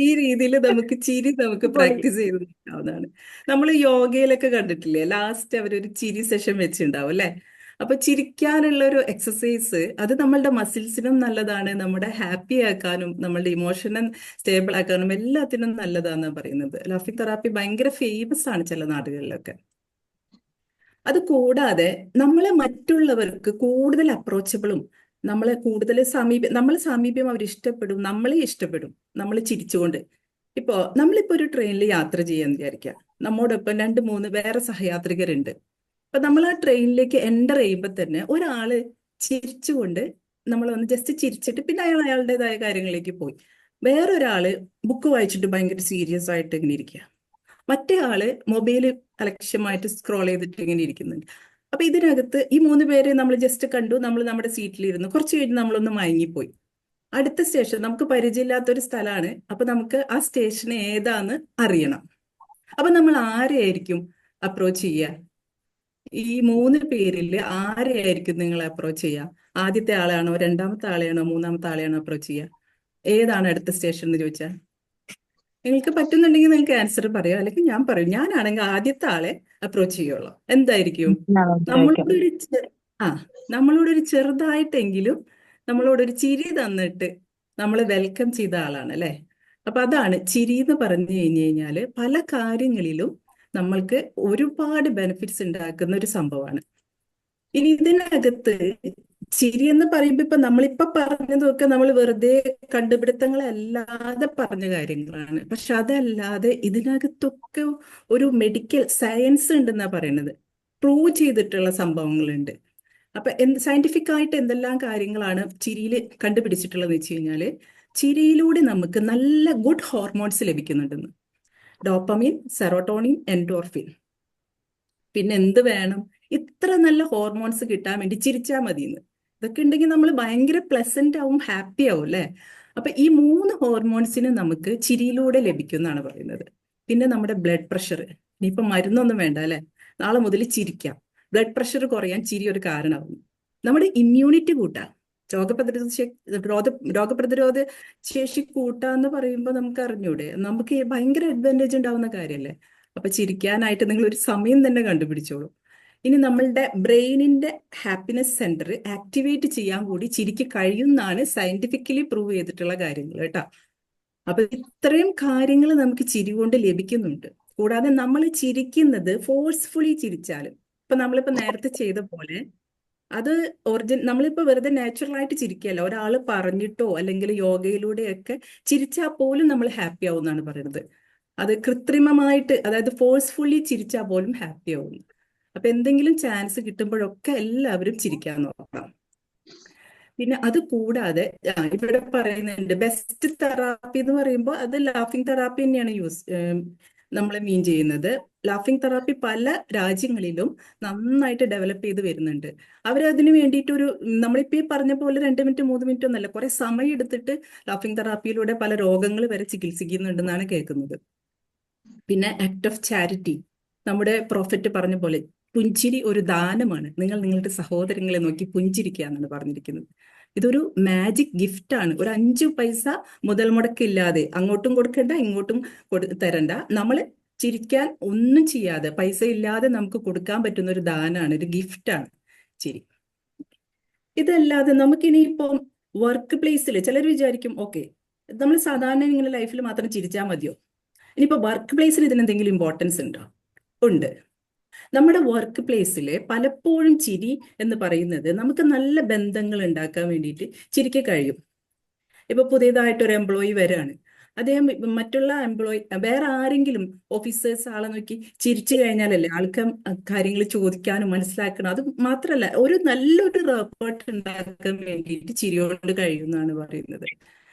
ഈ രീതിയിൽ നമുക്ക് ചിരി നമുക്ക് പൊളി. പ്രാക്ടീസ് ചെയ്ത് നോക്കാവുന്നതാണ്. നമ്മൾ യോഗയിലൊക്കെ കണ്ടിട്ടില്ലേ, ലാസ്റ്റ് അവരൊരു ചിരി സെഷൻ വെച്ചിട്ടുണ്ടാവും അല്ലെ. അപ്പൊ ചിരിക്കാനുള്ള ഒരു എക്സസൈസ് അത് നമ്മളുടെ മസിൽസിനും നല്ലതാണ്, നമ്മുടെ ഹാപ്പി ആക്കാനും നമ്മളുടെ ഇമോഷനെ സ്റ്റേബിൾ ആക്കാനും എല്ലാത്തിനും നല്ലതാണെന്ന് പറയുന്നത്. ലാഫിംഗ് തെറാപ്പി ഭയങ്കര ഫേമസ് ആണ് ചില നാടുകളിലൊക്കെ. അത് കൂടാതെ നമ്മളെ മറ്റുള്ളവർക്ക് കൂടുതൽ അപ്രോച്ചബിളും നമ്മളെ കൂടുതൽ നമ്മളെ സാമീപ്യം അവർ ഇഷ്ടപ്പെടും, നമ്മളെ ഇഷ്ടപ്പെടും, നമ്മൾ ചിരിച്ചുകൊണ്ട്. നമ്മളിപ്പോ ഒരു ട്രെയിനിൽ യാത്ര ചെയ്യാന്ന് വിചാരിക്കാം. നമ്മോടൊപ്പം 2-3 വേറെ സഹയാത്രികരുണ്ട്. അപ്പൊ നമ്മൾ ആ ട്രെയിനിലേക്ക് എൻ്റർ ചെയ്യുമ്പോൾ തന്നെ ഒരാള് ചിരിച്ചുകൊണ്ട് നമ്മൾ വന്ന് ജസ്റ്റ് ചിരിച്ചിട്ട് പിന്നെ അയാളുടേതായ കാര്യങ്ങളിലേക്ക് പോയി. വേറൊരാള് ബുക്ക് വായിച്ചിട്ട് ഭയങ്കര സീരിയസ് ആയിട്ട് ഇങ്ങനെ ഇരിക്കുക. മറ്റേ ആള് മൊബൈല് അലക്ഷ്യമായിട്ട് സ്ക്രോൾ ചെയ്തിട്ട് ഇങ്ങനെ ഇരിക്കുന്നുണ്ട്. അപ്പൊ ഇതിനകത്ത് ഈ 3 പേരെ നമ്മൾ ജസ്റ്റ് കണ്ടു, നമ്മൾ നമ്മുടെ സീറ്റിലിരുന്നു. കുറച്ച് കഴിഞ്ഞ് നമ്മളൊന്ന് മയങ്ങിപ്പോയി. അടുത്ത സ്റ്റേഷൻ നമുക്ക് പരിചയമില്ലാത്തൊരു സ്ഥലമാണ്. അപ്പൊ നമുക്ക് ആ സ്റ്റേഷൻ ഏതാന്ന് അറിയണം. അപ്പൊ നമ്മൾ ആരെയായിരിക്കും അപ്രോച്ച് ചെയ്യുക? ഈ 3 പേരിൽ ആരെയായിരിക്കും നിങ്ങൾ അപ്രോച്ച് ചെയ്യുക? ആദ്യത്തെ ആളെയാണോ, രണ്ടാമത്തെ ആളെയാണോ, മൂന്നാമത്തെ ആളെയാണോ അപ്രോച്ച് ചെയ്യുക? ഏതാണ് അടുത്ത സ്റ്റേഷൻ എന്ന് ചോദിച്ചാൽ നിങ്ങൾക്ക് പറ്റുന്നുണ്ടെങ്കിൽ നിങ്ങൾക്ക് ആൻസർ പറയാം, അല്ലെങ്കിൽ ഞാൻ പറയും. ഞാനാണെങ്കിൽ ആദ്യത്തെ ആളെ അപ്രോച്ച് ചെയ്യുള്ളൂ. എന്തായിരിക്കും? നമ്മളോടൊരു ആ നമ്മളോടൊരു ചെറുതായിട്ടെങ്കിലും നമ്മളോടൊരു ചിരി തന്നിട്ട് നമ്മളെ വെൽക്കം ചെയ്ത ആളാണ് അല്ലെ. അപ്പൊ അതാണ് ചിരി എന്ന് പറഞ്ഞു കഴിഞ്ഞു കഴിഞ്ഞാല് പല കാര്യങ്ങളിലും നമ്മൾക്ക് ഒരുപാട് ബെനിഫിറ്റ്സ് ഉണ്ടാക്കുന്ന ഒരു സംഭവമാണ്. ഇനി ഇതിനകത്ത് ചിരി എന്ന് പറയുമ്പോ നമ്മളിപ്പൊ പറഞ്ഞതൊക്കെ നമ്മൾ വെറുതെ കണ്ടുപിടുത്തങ്ങളല്ലാതെ പറഞ്ഞ കാര്യങ്ങളാണ്. പക്ഷെ അതല്ലാതെ ഇതിനകത്തൊക്കെ ഒരു മെഡിക്കൽ സയൻസ് ഉണ്ടെന്നാ പറയുന്നത്. പ്രൂവ് ചെയ്തിട്ടുള്ള സംഭവങ്ങളുണ്ട്. അപ്പൊ സയന്റിഫിക് ആയിട്ട് എന്തെല്ലാം കാര്യങ്ങളാണ് ചിരിയിൽ കണ്ടുപിടിച്ചിട്ടുള്ളതെന്ന് വെച്ച് കഴിഞ്ഞാല് ചിരിയിലൂടെ നമുക്ക് നല്ല ഗുഡ് ഹോർമോൺസ് ലഭിക്കുന്നുണ്ടെന്ന്. Dopamine, serotonin, endorphin. പിന്നെ എന്ത് വേണം? ഇത്ര നല്ല ഹോർമോൺസ് കിട്ടാൻ വേണ്ടി ചിരിച്ചാൽ മതിയെന്ന്. ഇതൊക്കെ ഉണ്ടെങ്കിൽ നമ്മൾ ഭയങ്കര പ്ലസന്റ് ആവും, ഹാപ്പി ആവും അല്ലെ. അപ്പൊ ഈ 3 ഹോർമോൺസിന് നമുക്ക് ചിരിയിലൂടെ ലഭിക്കും എന്നാണ് പറയുന്നത്. പിന്നെ നമ്മുടെ ബ്ലഡ് പ്രഷർ, ഇനിയിപ്പൊ മരുന്നൊന്നും വേണ്ട അല്ലെ, നാളെ മുതൽ ചിരിക്കാം. ബ്ലഡ് പ്രഷർ കുറയാൻ ചിരി ഒരു കാരണമാവും. നമ്മുടെ ഇമ്മ്യൂണിറ്റി കൂട്ടാം, രോഗപ്രതിരോധ ശേഷി കൂട്ടാന്ന് പറയുമ്പോൾ നമുക്ക് അറിഞ്ഞൂടെ, നമുക്ക് ഭയങ്കര അഡ്വാൻറ്റേജ് ഉണ്ടാവുന്ന കാര്യമല്ലേ. അപ്പൊ ചിരിക്കാനായിട്ട് നിങ്ങൾ ഒരു സമയം തന്നെ കണ്ടുപിടിച്ചോളൂ. ഇനി നമ്മളുടെ ബ്രെയിനിന്റെ ഹാപ്പിനെസ് സെന്റർ ആക്ടിവേറ്റ് ചെയ്യാൻ കൂടി ചിരിക്ക് കഴിയുമെന്നാണ് സയന്റിഫിക്കലി പ്രൂവ് ചെയ്തിട്ടുള്ള കാര്യങ്ങൾ കേട്ടോ. അപ്പൊ ഇത്രയും കാര്യങ്ങൾ നമുക്ക് ചിരി കൊണ്ട് ലഭിക്കുന്നുണ്ട്. കൂടാതെ നമ്മൾ ചിരിക്കുന്നത് ഫോഴ്സ്ഫുള്ളി ചിരിച്ചാലും, നമ്മളിപ്പോ നേരത്തെ ചെയ്ത പോലെ അത് നമ്മളിപ്പോ വെറുതെ നാച്ചുറൽ ആയിട്ട് ചിരിക്കുകയല്ല, ഒരാൾ പറഞ്ഞിട്ടോ അല്ലെങ്കിൽ യോഗയിലൂടെയൊക്കെ ചിരിച്ചാൽ പോലും നമ്മൾ ഹാപ്പി ആവും എന്നാണ് പറയുന്നത്. അത് കൃത്രിമമായിട്ട്, അതായത് ഫോഴ്സ്ഫുള്ളി ചിരിച്ചാൽ പോലും ഹാപ്പി ആവും. അപ്പൊ എന്തെങ്കിലും ചാൻസ് കിട്ടുമ്പോഴൊക്കെ എല്ലാവരും ചിരിക്കാൻ നോക്കണം. പിന്നെ അത് കൂടാതെ ഇവിടെ പറയുന്നുണ്ട് ബെസ്റ്റ് തെറാപ്പി എന്ന് പറയുമ്പോൾ അത് ലാഫിംഗ് തെറാപ്പി തന്നെയാണ് നമ്മൾ മീൻ ചെയ്യുന്നത്. ലാഫിംഗ് തെറാപ്പി പല രാജ്യങ്ങളിലും നന്നായിട്ട് ഡെവലപ്പ് ചെയ്ത് വരുന്നുണ്ട്. അവരതിന് വേണ്ടിയിട്ടൊരു നമ്മളിപ്പോ ഈ പറഞ്ഞ പോലെ 2 മിനിറ്റ് 3 മിനിറ്റ് ഒന്നല്ല, കുറെ സമയം എടുത്തിട്ട് ലാഫിംഗ് തെറാപ്പിയിലൂടെ പല രോഗങ്ങൾ വരെ ചികിത്സിക്കുന്നുണ്ടെന്നാണ് കേൾക്കുന്നത്. പിന്നെ ആക്ട് ഓഫ് ചാരിറ്റി, നമ്മുടെ പ്രോഫറ്റ് പറഞ്ഞ പോലെ പുഞ്ചിരി ഒരു ദാനമാണ്. നിങ്ങൾ നിങ്ങളുടെ സഹോദരങ്ങളെ നോക്കി പുഞ്ചിരിക്കുക എന്നാണ് പറഞ്ഞിരിക്കുന്നത്. ഇതൊരു മാജിക് ഗിഫ്റ്റ് ആണ്. ഒരു 5 പൈസ മുതൽ മുടക്കില്ലാതെ അങ്ങോട്ടും കൊടുക്കണ്ട, ഇങ്ങോട്ടും തരണ്ട. നമ്മൾ ചിരിക്കാൻ ഒന്നും ചെയ്യാതെ, പൈസ ഇല്ലാതെ നമുക്ക് കൊടുക്കാൻ പറ്റുന്ന ഒരു ദാനാണ്, ഒരു ഗിഫ്റ്റാണ് ചിരി. ഇതല്ലാതെ നമുക്കിനിയിപ്പം വർക്ക് പ്ലേസിൽ ചിലർ വിചാരിക്കും ഓക്കെ നമ്മൾ സാധാരണ ഇങ്ങനെ ലൈഫിൽ മാത്രം ചിരിച്ചാൽ മതിയോ? ഇനിയിപ്പോ വർക്ക് പ്ലേസിൽ ഇതിനെന്തെങ്കിലും ഇമ്പോർട്ടൻസ് ഉണ്ടോ? ഉണ്ട്. നമ്മുടെ വർക്ക് പ്ലേസിൽ പലപ്പോഴും ചിരി എന്ന് പറയുന്നത് നമുക്ക് നല്ല ബന്ധങ്ങൾ ഉണ്ടാക്കാൻ വേണ്ടിയിട്ട് ചിരിക്ക് കഴിയും. ഇപ്പൊ പുതിയതായിട്ട് ഒരു എംപ്ലോയി വരികയാണ്, അദ്ദേഹം മറ്റുള്ള എംപ്ലോയി വേറെ ആരെങ്കിലും ഓഫീസേഴ്സ് ആളെ നോക്കി ചിരിച്ചു കഴിഞ്ഞാലല്ലേ ആൾക്ക് കാര്യങ്ങൾ ചോദിക്കാനും മനസ്സിലാക്കണം. അത് മാത്രമല്ല, ഒരു നല്ലൊരു റെപ്പോർട്ട് ഉണ്ടാക്കാൻ വേണ്ടിയിട്ട് ചിരിയോട് കഴിയുമെന്നാണ് പറയുന്നത്.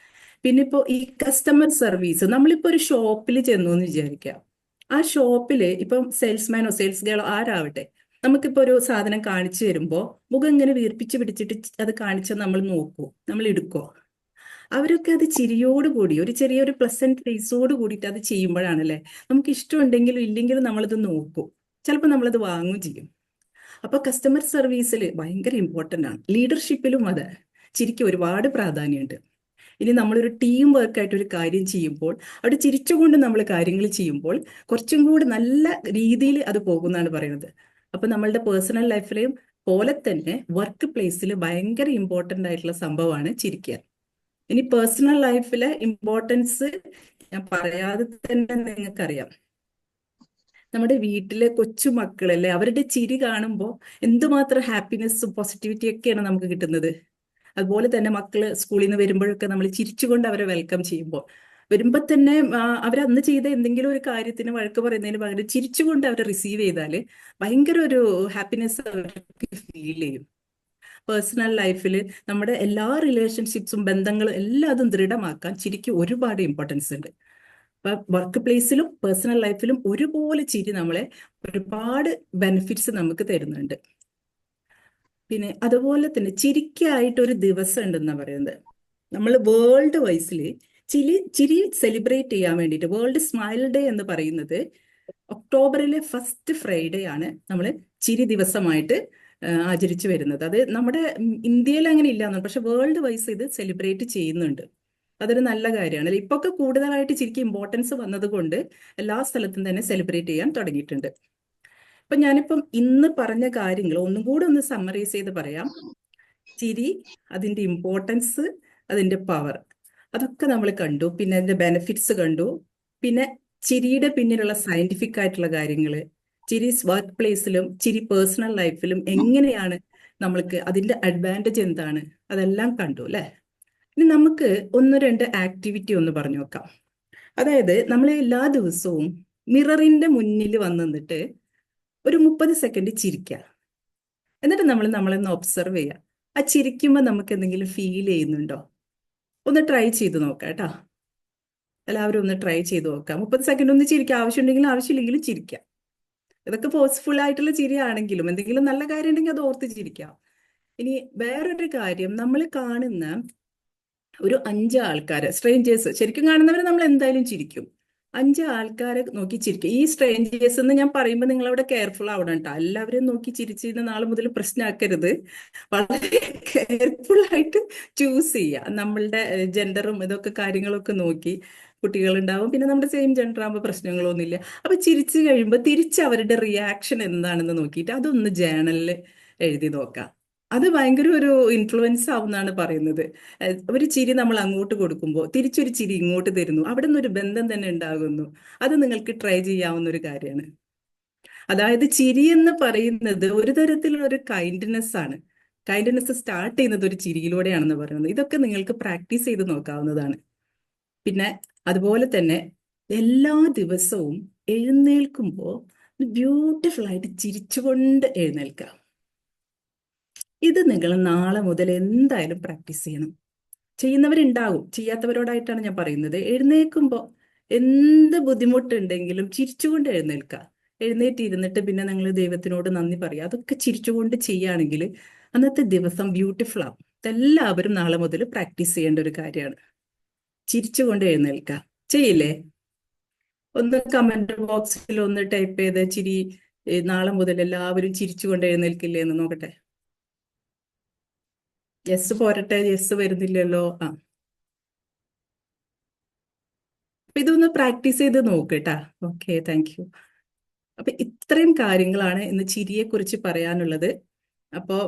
പിന്നെ ഇപ്പോ ഈ കസ്റ്റമർ സർവീസ്, നമ്മളിപ്പോ ഒരു ഷോപ്പിൽ ചെന്നു എന്ന് വിചാരിക്കാം. ആ ഷോപ്പില് ഇപ്പം സെയിൽസ്മാനോ സെയിൽസ് ഗേളോ ആരാവട്ടെ, നമുക്കിപ്പോ ഒരു സാധനം കാണിച്ചു തരുമ്പോ മുഖം ഇങ്ങനെ വീർപ്പിച്ച് പിടിച്ചിട്ട് അത് കാണിച്ചാൽ നമ്മൾ നോക്കൂ, നമ്മൾ എടുക്കോ? അവരൊക്കെ അത് ചിരിയോട് കൂടി ഒരു ചെറിയൊരു പ്ലസന്റ് ഫേസോട് കൂടിയിട്ട് അത് ചെയ്യുമ്പോഴാണല്ലേ നമുക്ക് ഇഷ്ടമുണ്ടെങ്കിലും ഇല്ലെങ്കിലും നമ്മളത് നോക്കും, ചിലപ്പോൾ നമ്മളത് വാങ്ങുകയും ചെയ്യും. അപ്പൊ കസ്റ്റമർ സർവീസിൽ ഭയങ്കര ഇമ്പോർട്ടൻ്റ് ആണ്. ലീഡർഷിപ്പിലും അത് ചിരിക്ക് ഒരുപാട് പ്രാധാന്യമുണ്ട്. ഇനി നമ്മളൊരു ടീം വർക്കായിട്ട് ഒരു കാര്യം ചെയ്യുമ്പോൾ അവിടെ ചിരിച്ചുകൊണ്ട് നമ്മൾ കാര്യങ്ങൾ ചെയ്യുമ്പോൾ കുറച്ചും കൂടി നല്ല രീതിയിൽ അത് പോകുമെന്നാണ് പറയുന്നത്. അപ്പൊ നമ്മളുടെ പേഴ്സണൽ ലൈഫിലെയും പോലെ തന്നെ വർക്ക് പ്ലേസിൽ ഭയങ്കര ഇമ്പോർട്ടൻ്റ് ആയിട്ടുള്ള സംഭവമാണ് ചിരിക്കുക. ഇനി പേഴ്സണൽ ലൈഫിലെ ഇമ്പോർട്ടൻസ് ഞാൻ പറയാതെ തന്നെ നിങ്ങൾക്കറിയാം. നമ്മുടെ വീട്ടിലെ കൊച്ചു മക്കളല്ലേ, അവരുടെ ചിരി കാണുമ്പോൾ എന്തുമാത്രം ഹാപ്പിനെസ്സും പോസിറ്റിവിറ്റി ഒക്കെയാണ് നമുക്ക് കിട്ടുന്നത്. അതുപോലെ തന്നെ മക്കള് സ്കൂളിൽ നിന്ന് വരുമ്പോഴൊക്കെ നമ്മൾ ചിരിച്ചുകൊണ്ട് അവരെ വെൽക്കം ചെയ്യുമ്പോൾ, വരുമ്പോൾ തന്നെ അവരന്ന് ചെയ്ത എന്തെങ്കിലും ഒരു കാര്യത്തിന് വഴക്ക് പറയുന്നതിന് പകരം ചിരിച്ചുകൊണ്ട് അവരെ റിസീവ് ചെയ്താൽ ഭയങ്കര ഒരു ഹാപ്പിനെസ് അവർക്ക് ഫീൽ ചെയ്യും. പേഴ്സണൽ ലൈഫിൽ നമ്മുടെ എല്ലാ റിലേഷൻഷിപ്സും ബന്ധങ്ങളും എല്ലാം അതും ദൃഢമാക്കാൻ ചിരിക്ക് ഒരുപാട് ഇമ്പോർട്ടൻസ് ഉണ്ട്. അപ്പൊ വർക്ക് പ്ലേസിലും പേഴ്സണൽ ലൈഫിലും ഒരുപോലെ ചിരി നമ്മളെ ഒരുപാട് ബെനിഫിറ്റ്സ് നമുക്ക് തരുന്നുണ്ട്. പിന്നെ അതുപോലെ തന്നെ ചിരിക്കായിട്ട് ഒരു ദിവസം ഉണ്ടെന്നാ പറയുന്നത്. നമ്മൾ വേൾഡ് വൈസിൽ ചിരി സെലിബ്രേറ്റ് ചെയ്യാൻ വേണ്ടിയിട്ട് വേൾഡ് സ്മൈൽ ഡേ എന്ന് പറയുന്നത് ഒക്ടോബറിലെ ഫസ്റ്റ് ഫ്രൈഡേ ആണ് നമ്മൾ ചിരി ദിവസമായിട്ട് ആചരിച്ചു വരുന്നത്. അത് നമ്മുടെ ഇന്ത്യയിൽ അങ്ങനെ ഇല്ലാന്ന്, പക്ഷെ വേൾഡ് വൈസ് ഇത് സെലിബ്രേറ്റ് ചെയ്യുന്നുണ്ട്. അതൊരു നല്ല കാര്യമാണ്. ഇപ്പൊ ഒക്കെ കൂടുതലായിട്ട് ചിരിക്ക് ഇമ്പോർട്ടൻസ് വന്നത് കൊണ്ട് എല്ലാ സ്ഥലത്തും തന്നെ സെലിബ്രേറ്റ് ചെയ്യാൻ തുടങ്ങിയിട്ടുണ്ട്. അപ്പൊ ഞാനിപ്പം ഇന്ന് പറഞ്ഞ കാര്യങ്ങൾ ഒന്നും കൂടെ ഒന്ന് സമ്മറൈസ് ചെയ്ത് പറയാം. ചിരി, അതിന്റെ ഇമ്പോർട്ടൻസ്, അതിന്റെ പവർ, അതൊക്കെ നമ്മൾ കണ്ടു. പിന്നെ അതിന്റെ ബെനിഫിറ്റ്സ് കണ്ടു. പിന്നെ ചിരിയുടെ പിന്നിലുള്ള സയന്റിഫിക് ആയിട്ടുള്ള കാര്യങ്ങൾ, ചിരി വർക്ക് പ്ലേസിലും ചിരി പേഴ്സണൽ ലൈഫിലും എങ്ങനെയാണ് നമ്മൾക്ക് അതിന്റെ അഡ്വാൻറ്റേജ് എന്താണ്, അതെല്ലാം കണ്ടു അല്ലെ. ഇനി നമുക്ക് ഒന്ന് രണ്ട് ആക്ടിവിറ്റി ഒന്ന് പറഞ്ഞു നോക്കാം. അതായത് നമ്മൾ എല്ലാ ദിവസവും മിററിന്റെ മുന്നിൽ വന്ന് നിന്നിട്ട് ഒരു 30 സെക്കൻഡ് ചിരിക്കുക. എന്നിട്ട് നമ്മളൊന്ന് ഒബ്സർവ് ചെയ്യുക. ആ ചിരിക്കുമ്പോൾ നമുക്ക് എന്തെങ്കിലും ഫീൽ ചെയ്യുന്നുണ്ടോ? ഒന്ന് ട്രൈ ചെയ്ത് നോക്കാം കേട്ടോ. എല്ലാവരും ഒന്ന് ട്രൈ ചെയ്ത് നോക്കാം. 30 സെക്കൻഡ് ഒന്ന് ചിരിക്കുക. ആവശ്യമുണ്ടെങ്കിലും ആവശ്യമില്ലെങ്കിലും ചിരിക്കാം. ഇതൊക്കെ പോസിബിൾ ആയിട്ടുള്ള ചിരിയാണെങ്കിലും എന്തെങ്കിലും നല്ല കാര്യം ഉണ്ടെങ്കിൽ അത് ഓർത്ത് ചിരിക്കാം. ഇനി വേറൊരു കാര്യം, നമ്മൾ കാണുന്ന ഒരു 5 ആൾക്കാര്, സ്ട്രേഞ്ചേഴ്സ്, ശരിക്കും കാണുന്നവരെ നമ്മൾ എന്തായാലും ചിരിക്കും. 5 ആൾക്കാരെ നോക്കി ചിരിക്കും. ഈ സ്ട്രേഞ്ചേഴ്സ് എന്ന് ഞാൻ പറയുമ്പോൾ നിങ്ങൾ അവിടെ കെയർഫുൾ ആവണം കേട്ടോ. എല്ലാവരെയും നോക്കി ചിരിച്ചിരുന്ന നാളെ മുതൽ പ്രശ്നമാക്കരുത്. വളരെ കെയർഫുൾ ആയിട്ട് ചൂസ് ചെയ്യുക. നമ്മളുടെ ജെൻഡറും ഇതൊക്കെ കാര്യങ്ങളൊക്കെ നോക്കി. കുട്ടികളുണ്ടാവും, പിന്നെ നമ്മുടെ സെയിം ജെൻഡർ ആകുമ്പോൾ പ്രശ്നങ്ങളൊന്നുമില്ല. അപ്പൊ ചിരിച്ചു കഴിയുമ്പോൾ തിരിച്ച് അവരുടെ റിയാക്ഷൻ എന്താണെന്ന് നോക്കിയിട്ട് അതൊന്ന് ജേണലിൽ എഴുതി നോക്കാം. അത് ഭയങ്കര ഒരു ഇൻഫ്ലുവൻസ് ആവുന്നാണ് പറയുന്നത്. ഒരു ചിരി നമ്മൾ അങ്ങോട്ട് കൊടുക്കുമ്പോൾ തിരിച്ചൊരു ചിരി ഇങ്ങോട്ട് തരുന്നു, അവിടെ നിന്നൊരു ബന്ധം തന്നെ ഉണ്ടാകുന്നു. അത് നിങ്ങൾക്ക് ട്രൈ ചെയ്യാവുന്ന ഒരു കാര്യമാണ്. അതായത് ചിരി എന്ന് പറയുന്നത് ഒരു തരത്തിലുള്ള ഒരു കൈൻഡ്നെസ് ആണ്. കൈൻഡ്നെസ് സ്റ്റാർട്ട് ചെയ്യുന്നത് ഒരു ചിരിയിലൂടെയാണെന്ന് പറയുന്നത്. ഇതൊക്കെ നിങ്ങൾക്ക് പ്രാക്ടീസ് ചെയ്ത് നോക്കാവുന്നതാണ്. പിന്നെ അതുപോലെ തന്നെ എല്ലാ ദിവസവും എഴുന്നേൽക്കുമ്പോൾ ബ്യൂട്ടിഫുൾ ആയിട്ട് ചിരിച്ചുകൊണ്ട് എഴുന്നേൽക്കുക. ഇത് നിങ്ങൾ നാളെ മുതൽ എന്തായാലും പ്രാക്ടീസ് ചെയ്യണം. ചെയ്യുന്നവരുണ്ടാകും, ചെയ്യാത്തവരോടായിട്ടാണ് ഞാൻ പറയുന്നത്. എഴുന്നേൽക്കുമ്പോൾ എന്ത് ബുദ്ധിമുട്ടുണ്ടെങ്കിലും ചിരിച്ചുകൊണ്ട് എഴുന്നേൽക്കുക. എഴുന്നേറ്റിരുന്നിട്ട് പിന്നെ നിങ്ങൾ ദൈവത്തിനോട് നന്ദി പറയുക. അതൊക്കെ ചിരിച്ചുകൊണ്ട് ചെയ്യുകയാണെങ്കിൽ അന്നത്തെ ദിവസം ബ്യൂട്ടിഫുൾ ആവും. ഇതെല്ലാവരും നാളെ മുതൽ പ്രാക്ടീസ് ചെയ്യേണ്ട ഒരു കാര്യമാണ്. ചിരിച്ചുകൊണ്ട് എഴുന്നേൽക്കുക. ചെയ്യില്ലേ? ഒന്ന് കമന്റ് ബോക്സിൽ ഒന്ന് ടൈപ്പ് ചെയ്ത് ചിരി, നാളെ മുതൽ എല്ലാവരും ചിരിച്ചുകൊണ്ട് എഴുന്നേൽക്കില്ലേ എന്ന് നോക്കട്ടെ. യെസ് പോരട്ടെ. യെസ് വരുന്നില്ലല്ലോ. അപ്പൊ ഇതൊന്ന് പ്രാക്ടീസ് ചെയ്ത് നോക്കട്ടാ. Okay, thank U. അപ്പൊ ഇത്രയും കാര്യങ്ങളാണ് ഇന്ന് ചിരിയെ കുറിച്ച് പറയാനുള്ളത്. അപ്പോ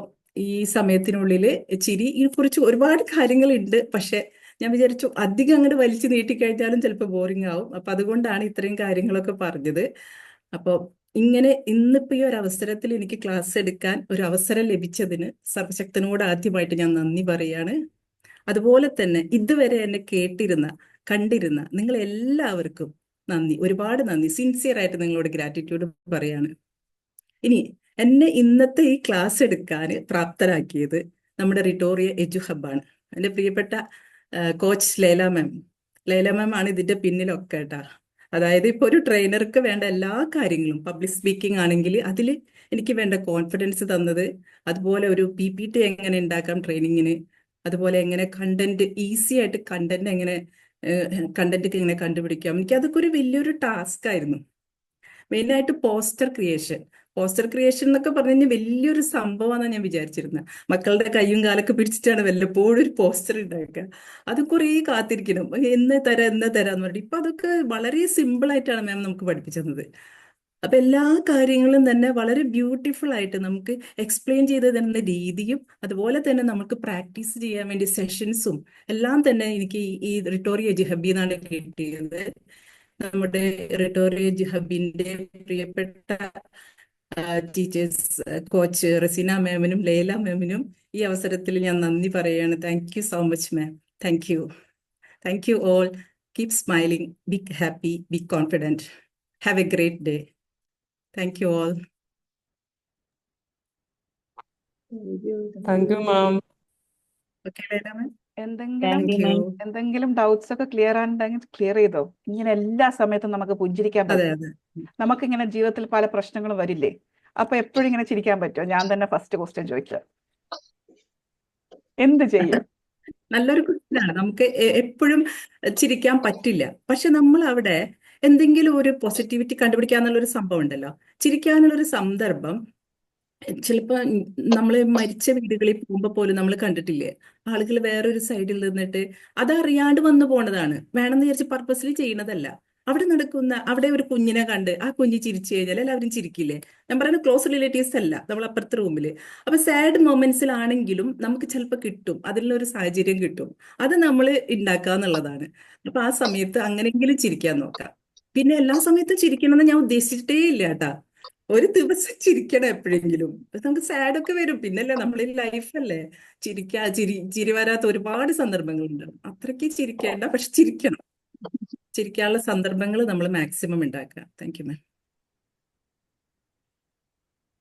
ഈ സമയത്തിനുള്ളിൽ ചിരിയെ കുറിച്ച് ഒരുപാട് കാര്യങ്ങളുണ്ട്. പക്ഷെ ഞാൻ വിചാരിച്ചു അധികം അങ്ങോട്ട് വലിച്ചു നീട്ടിക്കഴിഞ്ഞാലും ചിലപ്പോൾ ബോറിംഗ് ആവും. അപ്പൊ അതുകൊണ്ടാണ് ഇത്രയും കാര്യങ്ങളൊക്കെ പറഞ്ഞത്. അപ്പോൾ ഇങ്ങനെ ഇന്നിപ്പോ ഈ ഒരു അവസരത്തിൽ എനിക്ക് ക്ലാസ് എടുക്കാൻ ഒരു അവസരം ലഭിച്ചതിന് സർവശക്തനോട് ആദ്യമായിട്ട് ഞാൻ നന്ദി പറയാണ്. അതുപോലെ തന്നെ ഇതുവരെ എന്നെ കണ്ടിരുന്ന നിങ്ങൾ എല്ലാവർക്കും നന്ദി, ഒരുപാട് നന്ദി. സിൻസിയർ ആയിട്ട് നിങ്ങളോട് ഗ്രാറ്റിറ്റ്യൂഡ് പറയാണ്. ഇനി എന്നെ ഇന്നത്തെ ഈ ക്ലാസ് എടുക്കാൻ പ്രാപ്തരാക്കിയത് നമ്മുടെ റിട്ടോറിയ എജു ഹബ്ബാണ്. എൻ്റെ പ്രിയപ്പെട്ട കോച്ച് ലൈല മാം ആണ് ഇതിന്റെ പിന്നിലൊക്കെ കേട്ടാ. അതായത് ഇപ്പൊ ഒരു ട്രെയിനർക്ക് വേണ്ട എല്ലാ കാര്യങ്ങളും, പബ്ലിക് സ്പീക്കിംഗ് ആണെങ്കിൽ അതിൽ എനിക്ക് വേണ്ട കോൺഫിഡൻസ് തന്നത്, അതുപോലെ ഒരു PPT എങ്ങനെ ഉണ്ടാക്കാം ട്രെയിനിങ്ങിന്, അതുപോലെ എങ്ങനെ കണ്ടന്റ് ഈസി ആയിട്ട് കണ്ടന്റ് എങ്ങനെ കണ്ടുപിടിക്കാം, എനിക്ക് അതൊക്കെ ഒരു വലിയൊരു ടാസ്ക് ആയിരുന്നു. മെയിനായിട്ട് പോസ്റ്റർ ക്രിയേഷൻ എന്നൊക്കെ പറഞ്ഞു കഴിഞ്ഞാൽ വലിയൊരു സംഭവമാണെന്ന് ഞാൻ വിചാരിച്ചിരുന്നത്. മക്കളുടെ കയ്യും കാലൊക്കെ പിടിച്ചിട്ടാണ് വല്ലപ്പോഴും ഒരു പോസ്റ്റർ ഉണ്ടാക്കുക. അത് കുറേ കാത്തിരിക്കണം, എന്ന് തരാന്ന് പറഞ്ഞിട്ട്. ഇപ്പൊ അതൊക്കെ വളരെ സിമ്പിൾ ആയിട്ടാണ് മാം നമുക്ക് പഠിപ്പിച്ചു തന്നത്. അപ്പൊ എല്ലാ കാര്യങ്ങളും തന്നെ വളരെ ബ്യൂട്ടിഫുൾ ആയിട്ട് നമുക്ക് എക്സ്പ്ലെയിൻ ചെയ്ത് തരുന്ന രീതിയും, അതുപോലെ തന്നെ നമുക്ക് പ്രാക്ടീസ് ചെയ്യാൻ വേണ്ടി സെഷൻസും എല്ലാം തന്നെ എനിക്ക് ഈ റിട്ടോറിയ എജു ഹബ്ബിൽ നിന്നാണ് കിട്ടിയത്. നമ്മുടെ റിട്ടോറിയ എജു ഹബ്ബിന്റെ പ്രിയപ്പെട്ട ടീച്ചേഴ്സ്, കോച്ച് റസീന മാമിനും ലൈല മാമിനും ഈ അവസരത്തിൽ ഞാൻ നന്ദി പറയാണ്. Thank you so much ma'am. Thank you all. Keep smiling, be happy, be confident. Have a great day. Thank you all. Thank you ma'am. Okay Laila ma'am. എന്തെങ്കിലും ഡൗട്ട്സ് ഒക്കെ ക്ലിയർ ആണെന്നുണ്ടെങ്കിൽ ക്ലിയർ ചെയ്തോ. ഇങ്ങനെ എല്ലാ സമയത്തും നമുക്ക് പുഞ്ചിരിക്കാൻ അതെ പറ്റും. നമുക്കിങ്ങനെ ജീവിതത്തിൽ പല പ്രശ്നങ്ങളും വരില്ലേ, അപ്പൊ എപ്പോഴും ഇങ്ങനെ ചിരിക്കാൻ പറ്റുമോ? ഞാൻ തന്നെ ഫസ്റ്റ് ക്വസ്റ്റ്യൻ ചോദിക്കുക, എന്ത് ചെയ്യും? നല്ലൊരു ക്വസ്റ്റ്യനാണ്. നമുക്ക് എപ്പോഴും ചിരിക്കാൻ പറ്റില്ല, പക്ഷെ നമ്മൾ അവിടെ എന്തെങ്കിലും ഒരു പോസിറ്റിവിറ്റി കണ്ടുപിടിക്കാന്നുള്ളൊരു സംഭവം ഉണ്ടല്ലോ. ചിരിക്കാനുള്ളൊരു സന്ദർഭം ചിലപ്പോ നമ്മൾ മരിച്ച വീടുകളിൽ പോകുമ്പോൾ പോലും നമ്മൾ കണ്ടിട്ടില്ലേ, ആളുകൾ വേറൊരു സൈഡിൽ നിന്നിട്ട് അതറിയാണ്ട് വന്നു പോണതാണ്, വേണമെന്ന് വിചാരിച്ച് പർപ്പസ്ലി ചെയ്യുന്നതല്ല. അവിടെ ഒരു കുഞ്ഞിനെ കണ്ട് ആ കുഞ്ഞ് ചിരിച്ചു കഴിഞ്ഞാൽ എല്ലാവരും ചിരിക്കില്ലേ? ഞാൻ പറയുന്നത് ക്ലോസ് റിലേറ്റീവ്സ് അല്ല, നമ്മൾ അപ്പുറത്തെ റൂമില്. അപ്പൊ സാഡ് മൊമെന്റ്സിലാണെങ്കിലും നമുക്ക് ചിലപ്പോൾ കിട്ടും, അതിനുള്ളൊരു സാഹചര്യം കിട്ടും, അത് നമ്മൾ ഉണ്ടാക്കുക എന്നുള്ളതാണ്. അപ്പൊ ആ സമയത്ത് അങ്ങനെയെങ്കിലും ചിരിക്കാൻ നോക്കാം. പിന്നെ എല്ലാ സമയത്തും ചിരിക്കണമെന്ന് ഞാൻ ഉദ്ദേശിച്ചിട്ടേ ഇല്ല കേട്ടാ. ഒരു ദിവസം ചിരിക്കണം എപ്പോഴെങ്കിലും. നമുക്ക് സാഡൊക്കെ വരും, പിന്നല്ലേ നമ്മൾ ലൈഫല്ലേ. ചിരി വരാത്ത ഒരുപാട് സന്ദർഭങ്ങളുണ്ട്. അത്രയ്ക്ക് ചിരിക്കേണ്ട, പക്ഷെ ചിരിക്കണം. ചിരിക്കാനുള്ള സന്ദർഭങ്ങൾ നമ്മൾ മാക്സിമം ഉണ്ടാക്കുക. Thank you ma'am.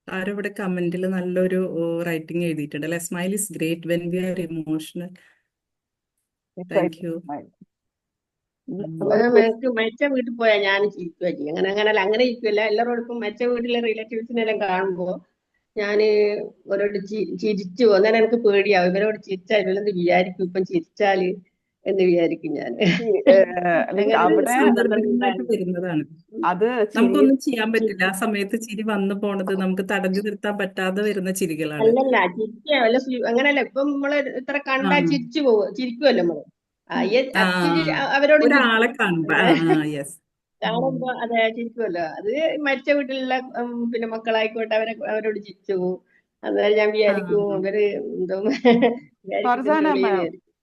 ആരും ഇവിടെ കമന്റിൽ നല്ലൊരു റൈറ്റിംഗ് എഴുതിയിട്ടുണ്ട് അല്ലെ. Smile is great when we are emotional. Thank you. എനിക്ക് മരിച്ച വീട്ടിൽ പോയാൽ ഞാൻ ചിരിക്കുക ചെയ്യും. അങ്ങനെ ഇരിക്കുമല്ല. എല്ലാവരോടൊപ്പം മരിച്ച വീട്ടിലെ റിലേറ്റീവ്സിനെല്ലാം കാണുമ്പോ ഞാന് ഓരോട് ചിരിച്ചു പോകും. അന്നേരം എനിക്ക് പേടിയാവും, ഇവരോട് ചിരിച്ചാൽ ഇവരെന്ത് വിചാരിക്കും, ഇപ്പം ചിരിച്ചാല് എന്ന് വിചാരിക്കും ഞാൻ. വരുന്നതാണ്. അത് നമുക്കൊന്നും ചെയ്യാൻ പറ്റില്ല. ആ സമയത്ത് ചിരി വന്നു പോണത് നമുക്ക് തടഞ്ഞു നിർത്താൻ പറ്റാതെ വരുന്ന ചിരികളാണ്. അല്ലല്ല, ചിരിക്കല്ല, അങ്ങനല്ല. ഇപ്പം നമ്മള് ഇത്ര കണ്ടാ ചിരിക്കുമല്ലോ നമ്മള്. അവരോട് ഒരാളെ കാണുമ്പോ അതെ ചിരിക്കുമല്ലോ. അത് മരിച്ച വീട്ടിലുള്ള പിന്നെ മക്കളായിക്കോട്ടെ, അവരോട് ചിരിച്ചു പോകും. അന്നേരം ഞാൻ വിചാരിക്കും ഇവര് എന്തോ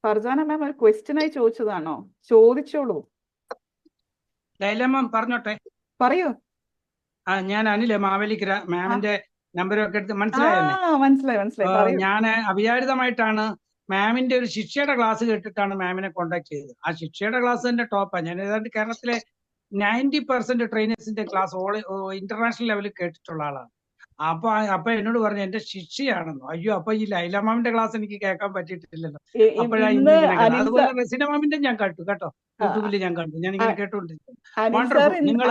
ഫർസാന മാം ഒരു ക്വസ്റ്റ്യൻ ആയി ചോദിച്ചതാണോ? ചോദിച്ചോളൂ. ലൈല മാം പറഞ്ഞോട്ടെ. പറയൂ. ഞാൻ അനില് മാവേലിക്കര. മാമിന്റെ നമ്പരൊക്കെ എടുത്ത് മനസ്സിലായി. ഞാൻ അവിചാരിതമായിട്ടാണ് മാമിന്റെ ഒരു ശിക്ഷയുടെ ക്ലാസ് കേട്ടിട്ടാണ് മാമിനെ കോണ്ടാക്ട് ചെയ്തത്. ആ ശിക്ഷയുടെ ക്ലാസ് തന്നെ ടോപ്പാണ്. ഞാൻ ഏതാണ്ട് കേരളത്തിലെ 90% ട്രെയിനേഴ്സിന്റെ ക്ലാസ് ഇന്റർനാഷണൽ ലെവലിൽ കേട്ടിട്ടുള്ള ആളാണ്. അപ്പൊ എന്നോട് പറഞ്ഞു എന്റെ ശിക്ഷയാണെന്നോ. അയ്യോ, അപ്പൊ ഈ ലൈല മാമിന്റെ ക്ലാസ് എനിക്ക് കേൾക്കാൻ പറ്റിയിട്ടില്ലല്ലോ. അപ്പോഴാണ് അതുപോലെ റസീന മാമിന്റെ ഞാൻ കേട്ടോ, യൂട്യൂബിൽ ഞാൻ കണ്ടു. ഞാൻ ഇങ്ങനെ കേട്ടോണ്ടിരിക്കുന്നു. വണ്ടർഫുൾ. നിങ്ങൾ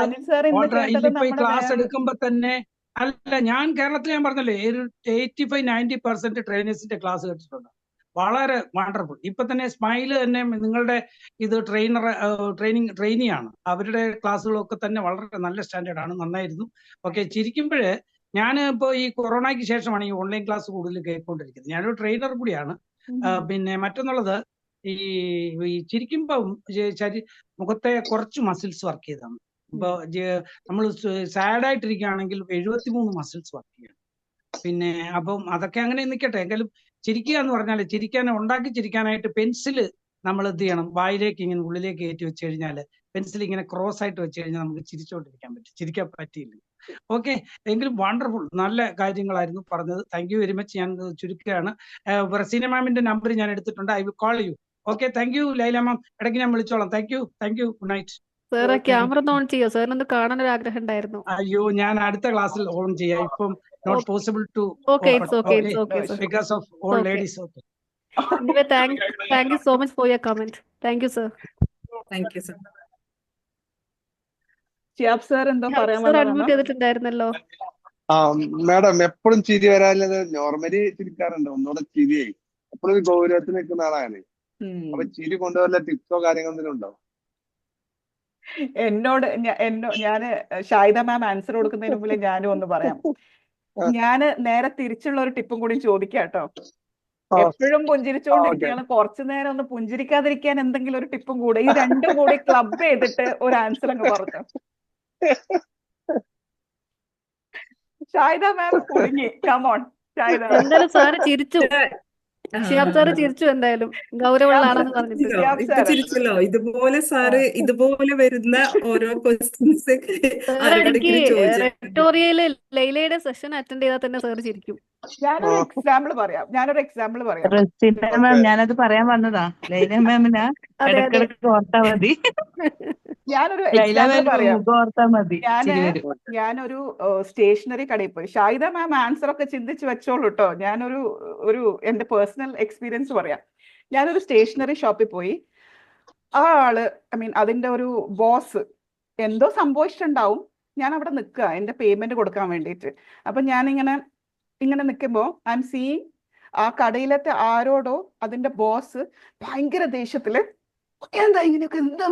ഇതിപ്പോ ഈ ക്ലാസ് എടുക്കുമ്പോ തന്നെ അല്ല, ഞാൻ കേരളത്തിൽ ഞാൻ പറഞ്ഞല്ലേ 85-90% ട്രെയിനേഴ്സിന്റെ ക്ലാസ് കേട്ടിട്ടുണ്ട്. വളരെ വണ്ടർഫുൾ. ഇപ്പൊ തന്നെ സ്മൈല് തന്നെ നിങ്ങളുടെ ഇത് ട്രെയിനിയാണ്. അവരുടെ ക്ലാസ്സുകളൊക്കെ തന്നെ വളരെ നല്ല സ്റ്റാൻഡേർഡ് ആണ്, നന്നായിരുന്നു. ഓക്കെ. ചിരിക്കുമ്പോഴേ ഞാൻ ഇപ്പോൾ ഈ കൊറോണയ്ക്ക് ശേഷമാണ് ഈ ഓൺലൈൻ ക്ലാസ് കൂടുതൽ കേൾക്കൊണ്ടിരിക്കുന്നത്. ഞാനൊരു ട്രെയിനർ കൂടിയാണ്. പിന്നെ മറ്റൊന്നുള്ളത്, ഈ ചിരിക്കുമ്പം മുഖത്തെ കുറച്ച് മസിൽസ് വർക്ക് ചെയ്താണ്. ഇപ്പൊ നമ്മൾ സാഡായിട്ടിരിക്കുകയാണെങ്കിൽ 73 മസിൽസ് വർക്ക് ചെയ്യണം. പിന്നെ അപ്പം അതൊക്കെ അങ്ങനെ നിൽക്കട്ടെ. എങ്കിലും ചിരിക്കുക എന്ന് പറഞ്ഞാൽ ഉണ്ടാക്കി ചിരിക്കാനായിട്ട് പെൻസില് നമ്മൾ എന്ത് ചെയ്യണം, വായിലേക്ക് ഇങ്ങനെ ഉള്ളിലേക്ക് കയറ്റി വെച്ച് കഴിഞ്ഞാൽ, പെൻസിൽ ഇങ്ങനെ ക്രോസ് ആയിട്ട് വെച്ച് കഴിഞ്ഞാൽ നമുക്ക് ചിരിച്ചോണ്ടിരിക്കാൻ പറ്റും. ചിരിക്കാൻ പറ്റിയില്ല. ഓക്കെ, എങ്കിലും വണ്ടർഫുൾ, നല്ല കാര്യങ്ങളായിരുന്നു പറഞ്ഞത്. Thank you very much. ഞാൻ ചുരുക്കുകയാണ്. റസീന മാമിന്റെ നമ്പർ ഞാൻ എടുത്തിട്ടുണ്ട്. I will call you. Okay, thank you Laila ma'am. ഇടയ്ക്ക് ഞാൻ വിളിച്ചോളാം. Thank you. Good night. Sir ആ Okay. ക്യാമറ ഒന്ന് ഓൺ ചെയ്യോ? സാറിനൊന്ന് കാണാൻ ഒരു ആഗ്രഹം ഉണ്ടായിരുന്നു. അയ്യോ, ഞാൻ അടുത്ത ക്ലാസ്സിൽ ഓൺ ചെയ്യാം. ഇപ്പം not possible to okay, open. It's okay, okay, it's okay sir. Because of all Okay. Ladies. Okay. Anyway, thank you so much for your comment. Thank you, sir. Thank you sir. Shiyab sir എന്തോ പറയാൻ sir വന്നതാണോ? Unmute ചെയ്തിട്ടുണ്ടായിരുന്നല്ലോ. Madam എപ്പോഴും ചിരി വരാനുള്ളത് normally ചിരിക്കാറുണ്ട്, ഒന്നുകൂടെ ചിരിയായി എപ്പോഴും ഗൗരവത്തിൽ നിൽക്കുന്ന ആളാണ്. അപ്പൊ ചിരി കൊണ്ടുവരല ടിപ്സോ കാര്യങ്ങൾ എന്തെങ്കിലും ഉണ്ടോ? ഞാന് ഷാഹിദ മാം ആൻസർ കൊടുക്കുന്നതിന് മുമ്പ് ഞാനും ഒന്ന് പറയാം. ഞാന് നേരെ തിരിച്ചുള്ള ഒരു ടിപ്പും കൂടി ചോദിക്കാം കേട്ടോ. എപ്പോഴും പുഞ്ചിരിച്ചോണ്ടിരിക്കുകയാണ്, കുറച്ചു നേരം ഒന്ന് പുഞ്ചിരിക്കാതിരിക്കാൻ എന്തെങ്കിലും ഒരു ടിപ്പും കൂടെ, ഈ രണ്ടും കൂടി ക്ലബ് ചെയ്തിട്ട് ഒരു ആൻസർ അങ്ങ് പറഞ്ഞു. ഷാഹിദ മാം കുടുങ്ങി. കമോൺ ഷാഹിദ. എന്തായാലും സാറ് ചിരിച്ചു. ഷിയാബ് സാറ് ചിരിച്ചു. എന്തായാലും ഗൗരവമുള്ള ആളെന്ന് പറഞ്ഞിട്ട്. ഇപ്പൊ ചിരിച്ചല്ലോ. ഇതുപോലെ സാറ് ഇതുപോലെ വരുന്ന ഓരോ ക്വസ്റ്റ്യൻസ് ഇടയ്ക്ക് റെക്ടോറിയയില് ലൈലയുടെ സെഷൻ അറ്റൻഡ് ചെയ്താൽ തന്നെ സാറ് ചിരിക്കും. ഞാനൊരു എക്സാമ്പിൾ പറയാം. റസീന മാം, ഞാനത് പറയാൻ വന്നതാ. ലൈല മാമിനാ ഇടക്കിടക്ക് ഓർത്താ മതി. ഞാനൊരു ലൈല എക്സാമ്പിൾ പറയാം. മാം ഓർത്താ മതി, ചിരി വരും. ഞാനൊരു സ്റ്റേഷനറി കടയിൽ പോയി. ഷാഹിദ മാം ആൻസർ ഒക്കെ ചിന്തിച്ച് വെച്ചോളൂ കേട്ടോ. ഞാനൊരു എന്റെ പേഴ്സണൽ എക്സ്പീരിയൻസ് പറയാം. ഞാനൊരു സ്റ്റേഷനറി ഷോപ്പിൽ പോയി. ആ ആള്, അതിന്റെ ഒരു ബോസ് എന്തോ സംഭവിച്ചിട്ടുണ്ടാവും. ഞാൻ അവിടെ നിൽക്കുക എന്റെ പേയ്മെന്റ് കൊടുക്കാൻ വേണ്ടിയിട്ട്. അപ്പൊ ഞാനിങ്ങനെ നിൽക്കുമ്പോ ഐ എം സീയിങ് ആ കടയിലത്തെ ആരോടോ അതിന്റെ ബോസ് ഭയങ്കര ദേഷ്യത്തില് എന്താ ഇങ്ങനെയൊക്കെ, എന്താ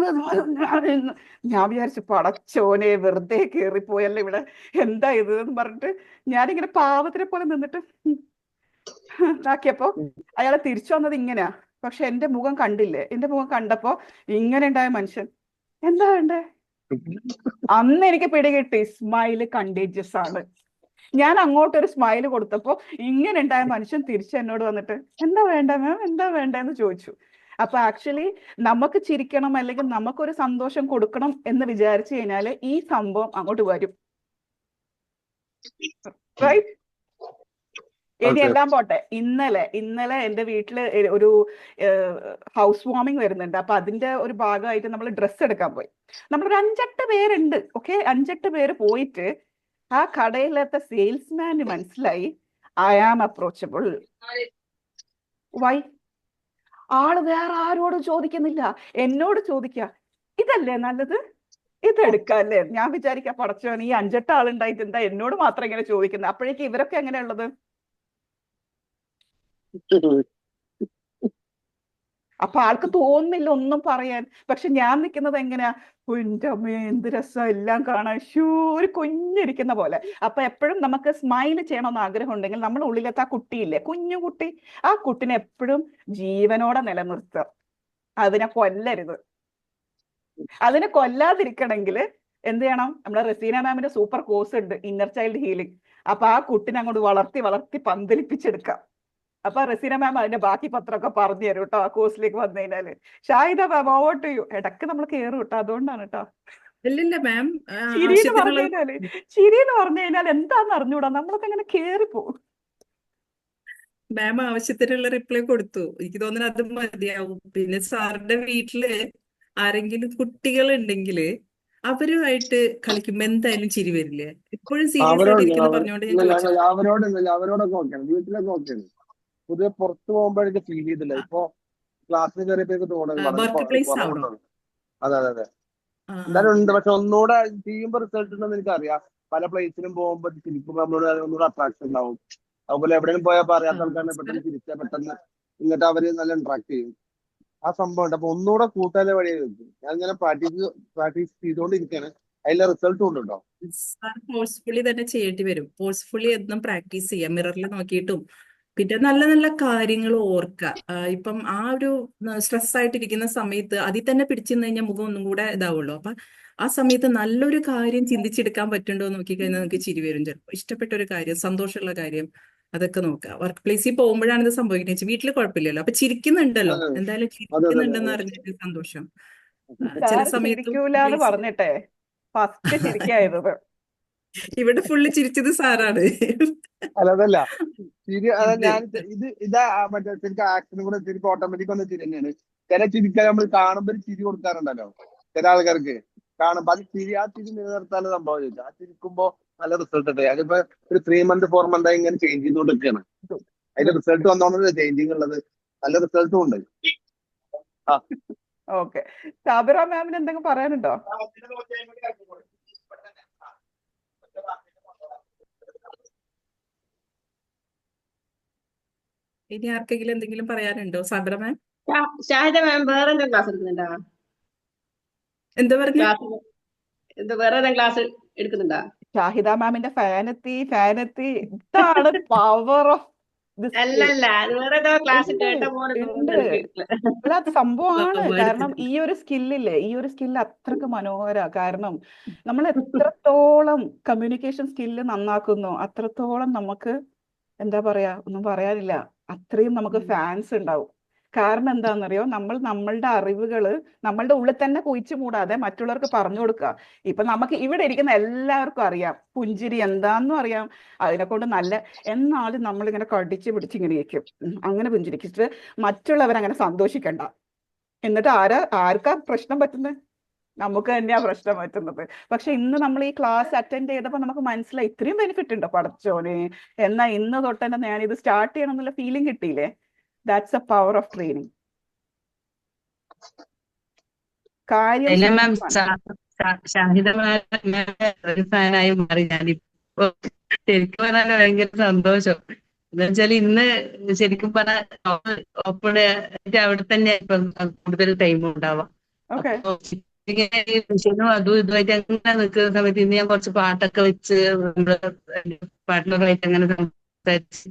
ഞാൻ വിചാരിച്ചു പടച്ചോനെ വെറുതെ കേറിപ്പോയല്ലേ ഇവിടെ, എന്താ ഇത് എന്ന് പറഞ്ഞിട്ട് ഞാനിങ്ങനെ പാവത്തിനെ പോലെ നിന്നിട്ട് ആക്കിയപ്പോ അയാളെ തിരിച്ചു വന്നത് ഇങ്ങനെയാ. പക്ഷെ എന്റെ മുഖം കണ്ടില്ലേ? എന്റെ മുഖം കണ്ടപ്പോ ഇങ്ങനെ ഉണ്ടായ മനുഷ്യൻ എന്താ വേണ്ടേ? അന്ന് എനിക്ക് പിടികിട്ടി, സ്മൈല് കണ്ടേജിയസ് ആണ്. ഞാൻ അങ്ങോട്ടൊരു സ്മൈല് കൊടുത്തപ്പോ ഇങ്ങനെ ഉണ്ടായ മനുഷ്യൻ തിരിച്ച് എന്നോട് വന്നിട്ട് എന്താ വേണ്ട മാം, എന്താ വേണ്ടെന്ന് ചോദിച്ചു. അപ്പൊ ആക്ച്വലി നമുക്ക് ചിരിക്കണം അല്ലെങ്കിൽ നമുക്കൊരു സന്തോഷം കൊടുക്കണം എന്ന് വിചാരിച്ചു കഴിഞ്ഞാല് ഈ സംഭവം അങ്ങോട്ട് വരും. റൈറ്റ്? ഇനി എല്ലാം പോട്ടെ. ഇന്നലെ എന്റെ വീട്ടില് ഒരു ഹൗസ് വാമിങ് വരുന്നുണ്ട്. അപ്പൊ അതിന്റെ ഒരു ഭാഗമായിട്ട് നമ്മൾ ഡ്രസ്സ് എടുക്കാൻ പോയി. നമ്മളൊരു 5-8 പേരുണ്ട്. ഓക്കെ, 5-8 പേര് പോയിട്ട് ആ കടയിലത്തെ സെയിൽസ്മാന് മനസ്സിലായി ഐ ആം അപ്രോച്ചബിൾ. വൈ? ആള് വേറെ ആരോടും ചോദിക്കുന്നില്ല, എന്നോട് ചോദിക്കുക ഇതല്ലേ നല്ലത്, ഇതെടുക്കല്ലേ. ഞാൻ വിചാരിക്കാം പടച്ചോൻ, ഈ 5-8 ആളുണ്ടായിട്ട് എന്താ എന്നോട് മാത്രം ഇങ്ങനെ ചോദിക്കുന്നത്? അപ്പോഴേക്കും ഇവരൊക്കെ എങ്ങനെയുള്ളത്? അപ്പൊ ആൾക്ക് തോന്നുന്നില്ല ഒന്നും പറയാൻ. പക്ഷെ ഞാൻ നിൽക്കുന്നത് എങ്ങനെയാ, എന്റെ അമ്മേ എന്ത് രസം എല്ലാം കാണാൻ, ഒരു കുഞ്ഞിരിക്കുന്ന പോലെ. അപ്പൊ എപ്പോഴും നമുക്ക് സ്മൈല് ചെയ്യണമെന്ന് ആഗ്രഹം ഉണ്ടെങ്കിൽ നമ്മുടെ ഉള്ളിലത്തെ ആ കുട്ടിയില്ലേ, കുഞ്ഞു കുട്ടി, ആ കുട്ടിനെ എപ്പോഴും ജീവനോടെ നിലനിർത്തുക. അതിനെ കൊല്ലരുത്. അതിനെ കൊല്ലാതിരിക്കണമെങ്കിൽ എന്ത് ചെയ്യണം? നമ്മുടെ റസീന മാമിന്റെ സൂപ്പർ കോഴ്സ് ഉണ്ട്, ഇന്നർ ചൈൽഡ് ഹീലിംഗ്. അപ്പൊ ആ കുട്ടിനെ അങ്ങോട്ട് വളർത്തി പന്തലിപ്പിച്ചെടുക്കാം. അപ്പൊ റസീന മാം അതിന്റെ ബാക്കി പത്രമൊക്കെ പറഞ്ഞു തരും കേട്ടോ, ആ കോഴ്സിലേക്ക് വന്നു കഴിഞ്ഞാല്. ഷാഹിദ മാം ഓവർ ടു യു. ഇടക്ക് നമ്മൾ കയറും കേട്ടോ, അതുകൊണ്ടാണ് കേട്ടോ. ഇല്ലില്ല മാം, ചിരി എന്ന് പറഞ്ഞു കഴിഞ്ഞാൽ എന്താന്ന് അറിഞ്ഞൂടാ, നമ്മളൊക്കെ അങ്ങനെ കേറിപ്പോകും. മാം ആവശ്യത്തിനുള്ള റിപ്ലൈ കൊടുത്തു. എനിക്ക് തോന്നുന്നു അത് മതിയാവും. പിന്നെ സാറിന്റെ വീട്ടില് ആരെങ്കിലും കുട്ടികൾ ഉണ്ടെങ്കിൽ അവരുമായിട്ട് കളിക്കുമ്പോ എന്തായാലും ചിരി വരില്ലേ? എപ്പോഴും സീരിയസ് ആയിട്ടിരിക്കുന്ന പറഞ്ഞുകൊണ്ട് ഞാൻ ചോദിച്ചു. അവരോടൊക്കെ ഓക്കെയാണ്, വീട്ടിലൊക്കെ ഓക്കെയാണ്. പൊതുവെ പുറത്തു പോകുമ്പോഴേക്ക് ഫീൽ ചെയ്തില്ല. ഇപ്പൊ ക്ലാസ്സിൽ കയറിയപ്പോഴേക്ക് വർക്ക് പ്ലേസ് ആവണോ? തോന്നുന്നു. അതെ എന്തായാലും ഉണ്ട്. പക്ഷെ ഒന്നുകൂടെ ചെയ്യുമ്പോ റിസൾട്ട് ഉണ്ടെന്ന് എനിക്കറിയാം. പല പ്ലേസിലും പോകുമ്പോ ചിരിക്കുമ്പോ നമ്മളോട് ഒന്നുകൂടെ അട്രാക്ഷൻ ഉണ്ടാവും. അതുപോലെ എവിടെയും പോയാൽ പറയാത്ത ആൾക്കാരെ പെട്ടെന്ന് ചിരിച്ചാൽ പെട്ടെന്ന് എന്നിട്ട് അവര് നല്ല ഇന്ററാക്ട് ചെയ്യും. ആ സംഭവം ഉണ്ട്. അപ്പൊ ഒന്നുകൂടെ കൂട്ടാലെ വഴിയെ വെക്കും. ഞാൻ ഇങ്ങനെ പ്രാക്ടീസ് ചെയ്തുകൊണ്ടിരിക്കുകയാണ്. അതിലെ റിസൾട്ടും ഉണ്ട് കേട്ടോ. സാർ ഫോഴ്സ്ഫുള്ളി തന്നെ ചെയ്യേണ്ടി വരും. ഫോഴ്സ്ഫുള്ളി എന്നും പ്രാക്ടീസ് ചെയ്യാം, മിററിൽ നോക്കിയിട്ടും. പിന്നെ നല്ല നല്ല കാര്യങ്ങൾ ഓർക്കുക. ഇപ്പം ആ ഒരു സ്ട്രെസ് ആയിട്ടിരിക്കുന്ന സമയത്ത് അതിൽ തന്നെ പിടിച്ചു നിന്ന് കഴിഞ്ഞാൽ മുഖം ഒന്നും കൂടെ ഇതാവുള്ളൂ. അപ്പൊ ആ സമയത്ത് നല്ലൊരു കാര്യം ചിന്തിച്ചെടുക്കാൻ പറ്റുണ്ടോ എന്ന് നോക്കിക്കഴിഞ്ഞാൽ നമുക്ക് ചിരി വരും. ചിലപ്പോൾ ഇഷ്ടപ്പെട്ട ഒരു കാര്യം, സന്തോഷമുള്ള കാര്യം, അതൊക്കെ നോക്കുക. വർക്ക് പ്ലേസിൽ പോകുമ്പോഴാണ് ഇത് സംഭവിക്കുന്നത്. വീട്ടിൽ കുഴപ്പമില്ലല്ലോ, അപ്പൊ ചിരിക്കുന്നുണ്ടല്ലോ, എന്തായാലും ചിരിക്കുന്നുണ്ടെന്ന് അറിഞ്ഞിട്ട് സന്തോഷം. ചില സമയത്ത് പറഞ്ഞിട്ടെ ഫസ്റ്റ് ചിരിക്കായത് ഇവിടെ ഫുള്ള് ചിരിച്ചത് സാറാണ്. അതല്ല ചിരി, അതാ ഇത് ഞാൻ ഇതാ മറ്റേ ശരിക്കും ആക്ടിനും കൂടെ ശരിക്കും ഓട്ടോമാറ്റിക് വന്ന ചിരി തന്നെയാണ്. ചില ചിരിക്കാൻ നമ്മൾ കാണുമ്പോൾ ഒരു ചിരി കൊടുക്കാറുണ്ടല്ലോ ചില ആൾക്കാർക്ക്. കാണുമ്പോ അത് ചിരി, ആ ചിരി നിലനിർത്താൻ സംഭവം ചോദിച്ചു. ആ ചിരിക്കുമ്പോ നല്ല റിസൾട്ട് ഉണ്ട്. അതിപ്പോ ഒരു 3 month 4 month ആയി ഇങ്ങനെ ചേഞ്ച് ചെയ്തുകൊണ്ടിരിക്കുകയാണ്. അതിന്റെ റിസൾട്ട് വന്നോണ്ടല്ലേ ചേഞ്ചിങ് ഉള്ളത്. നല്ല റിസൾട്ടും ഉണ്ട്. ആ ഓക്കെ, സാബിറ മാമിന് എന്തെങ്കിലും പറയാനുണ്ടോ? ഇനി ആർക്കെങ്കിലും എന്തെങ്കിലും പറയാനുണ്ടോ? സാബിറ മാം ഷാഹിദ മാം വേറെ എന്തെങ്കിലും ക്ലാസ് എടുക്കുന്നുണ്ടോ? എന്താ പറഞ്ഞു? വേറെ ഏതെങ്കിലും ക്ലാസ് എടുക്കുന്നുണ്ടോ? ഷാഹിദ മാമിന്റെ ഫാനെത്തി ഇതാണ് പവർ ഓഫ് ദിസ്. അല്ലല്ല, അത് വേറെ ഏതോ ക്ലാസ് കേട്ട പോലെ ഉണ്ട്, തോന്നുന്നു എനിക്ക്. അത് സംഭവമാണ്. കാരണം എടുത്തിട്ടുണ്ട്. ഈ ഒരു സ്കില്ല് അത്രക്ക് മനോഹര. കാരണം നമ്മൾ എത്രത്തോളം കമ്മ്യൂണിക്കേഷൻ സ്കില്ല് നന്നാക്കുന്നു അത്രത്തോളം നമുക്ക് എന്താ പറയാ, ഒന്നും പറയാനില്ല, അത്രയും നമുക്ക് ഫാൻസ് ഉണ്ടാവും. കാരണം എന്താണെന്നറിയോ, നമ്മൾ നമ്മളുടെ അറിവുകള് നമ്മളുടെ ഉള്ളിൽ തന്നെ കുഴിച്ചു മൂടാതെ മറ്റുള്ളവർക്ക് പറഞ്ഞു കൊടുക്കുക. ഇപ്പൊ നമുക്ക് ഇവിടെ ഇരിക്കുന്ന എല്ലാവർക്കും അറിയാം പുഞ്ചിരി എന്താന്നും അറിയാം, അതിനെ കൊണ്ട് നല്ല, എന്നാലും നമ്മളിങ്ങനെ കടിച്ചു പിടിച്ച് ഇങ്ങനെ ഇരിക്കും. അങ്ങനെ പുഞ്ചിരിച്ചിട്ട് മറ്റുള്ളവരങ്ങനെ സന്തോഷിക്കണ്ട. എന്നിട്ട് ആർക്കാ പ്രശ്നം പറ്റുന്നത്? നമുക്ക് തന്നെയാ പ്രശ്നം പറ്റുന്നത്. പക്ഷെ ഇന്ന് നമ്മൾ ഈ ക്ലാസ് അറ്റൻഡ് ചെയ്തപ്പോൾ നമുക്ക് മനസ്സിലായി ഇത്രയും ബെനിഫിറ്റ് ഉണ്ടോ പടച്ചോനെ, എന്നാ ഇന്ന് തൊട്ട് തന്നെ ഞാൻ ഇത് സ്റ്റാർട്ട് ചെയ്യണം എന്നുള്ള ഫീലിംഗ് കിട്ടിയില്ലേ? That's A power of training. കാര്യം മാം ഷാഹിദ ഫാനായി മാറി ഞാനിപ്പോ. ശരിക്കും പറഞ്ഞാൽ ഭയങ്കര സന്തോഷം. എന്ന് വെച്ചാൽ ഇന്ന് ശരിക്കും പറഞ്ഞാൽ ഓപ്പൺ അവിടെ തന്നെ ഇപ്പൊ കൂടുതൽ ടൈം ഉണ്ടാവാം. ഓക്കെ. അപ്പൊ ഇങ്ങനെ ഈ വിഷയവും അതും ഇതുമായിട്ട് അങ്ങനെ നിൽക്കുന്ന സമയത്ത് ഇന്ന് ഞാൻ കുറച്ച് പാട്ടൊക്കെ വെച്ച് നമ്മള് പാർട്ട്ണറായിട്ട് അങ്ങനെ സംസാരിച്ച്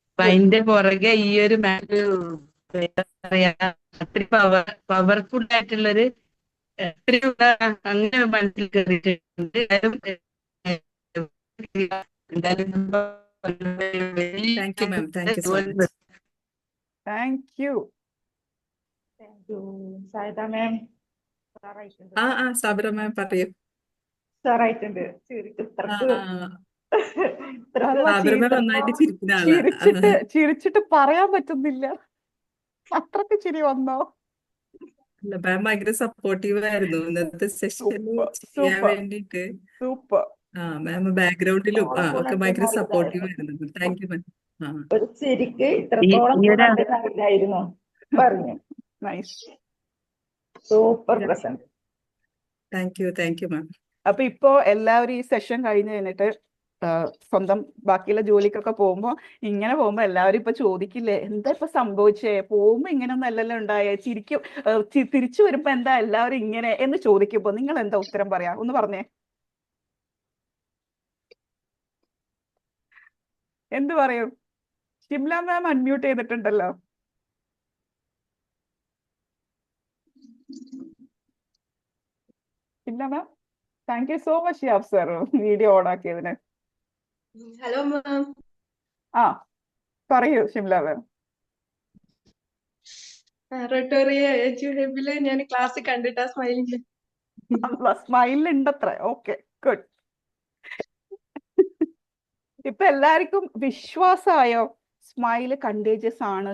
അപ്പൊ അതിന്റെ പുറകെ ഈ ഒരു മാച്ച് എന്താ പറയാ അത്രയും പവർഫുൾ ആയിട്ടുള്ളൊരു അങ്ങനെ മനസ്സിൽ കയറിയിട്ടുണ്ട്. Thank you ma'am, thank you so much. Thank you. Sayida ma'am Sabira ma'am പറയൂ. സാറായിട്ടുണ്ട്. സാബിറ മാം നന്നായിട്ട് ചിരിക്കുന്ന ആളാ. ചിരിച്ചിട്ട് പറയാൻ പറ്റുന്നില്ല, അത്രക്ക് ചിരി വന്നോ. അല്ല മാം ഭയങ്കര സപ്പോർട്ടീവ് ആയിരുന്നു ഇന്നത്തെ സെഷൻ ചെയ്യാൻ വേണ്ടിട്ട്. സൂപ്പർ. മാം ബാക്ക്ഗ്രൗണ്ടിലും ഒക്കെ ഭയങ്കര സപ്പോർട്ടീവ് ആയിരുന്നു. താങ്ക് യു മാം. ശരിക്ക് ഇത്രത്തോളം അറിയില്ലായിരുന്നു പറഞ്ഞു. Nice, super present. Thank you മാം. അപ്പൊ ഇപ്പോ എല്ലാവരും ഈ സെഷൻ കഴിഞ്ഞ് കഴിഞ്ഞിട്ട് സ്വന്തം ബാക്കിയുള്ള ജോലിക്കൊക്കെ പോകുമ്പോ എല്ലാവരും ഇപ്പൊ ചോദിക്കില്ലേ, എന്താ ഇപ്പൊ സംഭവിച്ചേ, പോകുമ്പോ ഇങ്ങനെയൊന്നും അല്ലല്ലോ ഉണ്ടായേ, തിരിച്ചു വരുമ്പോ എന്താ എല്ലാവരും ഇങ്ങനെ എന്ന് ചോദിക്കുമ്പോ നിങ്ങൾ എന്താ ഉത്തരം പറയാ? ഒന്ന് പറഞ്ഞേ, എന്ത് പറയും? ഷിംല മാം അൺമ്യൂട്ട് ചെയ്തിട്ടുണ്ടല്ലോ. Shimla ma'am, thank you so much Shiyab sir video on ആക്കിയതിന്. Hello ma'am. പറയൂ ഷിംല മാം. ഞാൻ ക്ലാസ് കണ്ടിട്ടാ സ്മൈലുണ്ടത്രേ. Okay, good. ഇപ്പൊ എല്ലാവർക്കും വിശ്വാസമായോ സ്മൈല് കണ്ടേജിയസ് ആണ്?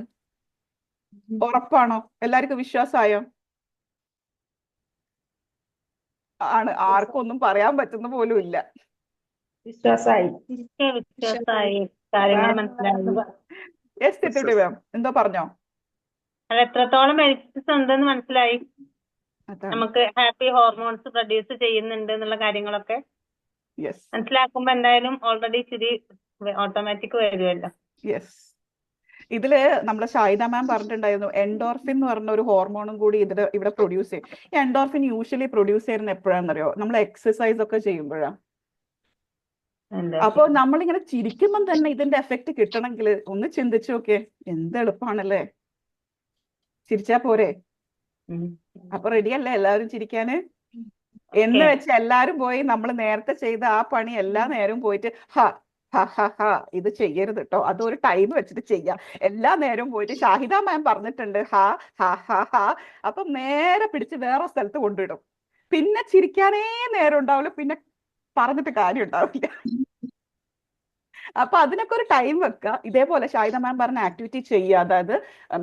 ഉറപ്പാണോ? എല്ലാവർക്കും വിശ്വാസമായോ? ആണ്. ആർക്കും ഒന്നും പറയാൻ പറ്റുന്ന പോലും ഇല്ല. വിശ്വാസായി. കാര്യങ്ങൾ മനസ്സിലായി. മാം എന്തോ പറഞ്ഞോ? അത് എത്രത്തോളം ബെനിഫിറ്റ്സ് ഉണ്ടെന്ന് മനസ്സിലായി. നമുക്ക് ഹാപ്പി ഹോർമോൺസ് പ്രൊഡ്യൂസ് ചെയ്യുന്നുണ്ട് എന്നുള്ള കാര്യങ്ങളൊക്കെ മനസ്സിലാക്കുമ്പോ എന്തായാലും ഓൾറെഡി ചിരി ഓട്ടോമാറ്റിക് വരുമല്ലോ. യെസ്. ഇതില് നമ്മളെ ഷാഹിദ മാം പറഞ്ഞിട്ടുണ്ടായിരുന്നു എൻഡോർഫിൻ എന്ന് പറഞ്ഞ ഒരു ഹോർമോണും കൂടി ഇവിടെ പ്രൊഡ്യൂസ് ചെയ്യും. ഈ എൻഡോർഫിൻ യൂഷ്വലി പ്രൊഡ്യൂസ് ചെയ്യുന്ന എപ്പോഴാണെന്നറിയോ? നമ്മൾ എക്സസൈസ് ഒക്കെ ചെയ്യുമ്പോഴാണ്. അപ്പൊ നമ്മളിങ്ങനെ ചിരിക്കുമ്പം തന്നെ ഇതിന്റെ എഫക്ട് കിട്ടണമെങ്കിൽ ഒന്ന് ചിന്തിച്ചു നോക്കേ, എന്ത് എളുപ്പമാണല്ലേ. ചിരിച്ചാ പോരെ? അപ്പൊ റെഡിയല്ലേ എല്ലാവരും ചിരിക്കാന്? എന്ന് വെച്ച് എല്ലാരും പോയി നമ്മൾ നേരത്തെ ചെയ്ത ആ പണി എല്ലാ നേരവും പോയിട്ട് ഇത് ചെയ്യരുത് കേട്ടോ, അതൊരു ടൈം വെച്ചിട്ട് ചെയ്യാം. എല്ലാ നേരവും പോയിട്ട് ഷാഹിദ മാം പറഞ്ഞിട്ടുണ്ട് അപ്പം നേരെ പിടിച്ച് വേറെ സ്ഥലത്ത് കൊണ്ടിടും. പിന്നെ ചിരിക്കാനേ നേരം ഉണ്ടാവില്ല. പിന്നെ പറഞ്ഞിട്ട് കാര്യം ഉണ്ടാവില്ല. അപ്പൊ അതിനൊക്കെ ഒരു ടൈം വെക്കുക. ഇതേപോലെ ഷാഹിദ മാം പറഞ്ഞ ആക്ടിവിറ്റി ചെയ്യുക. അതായത്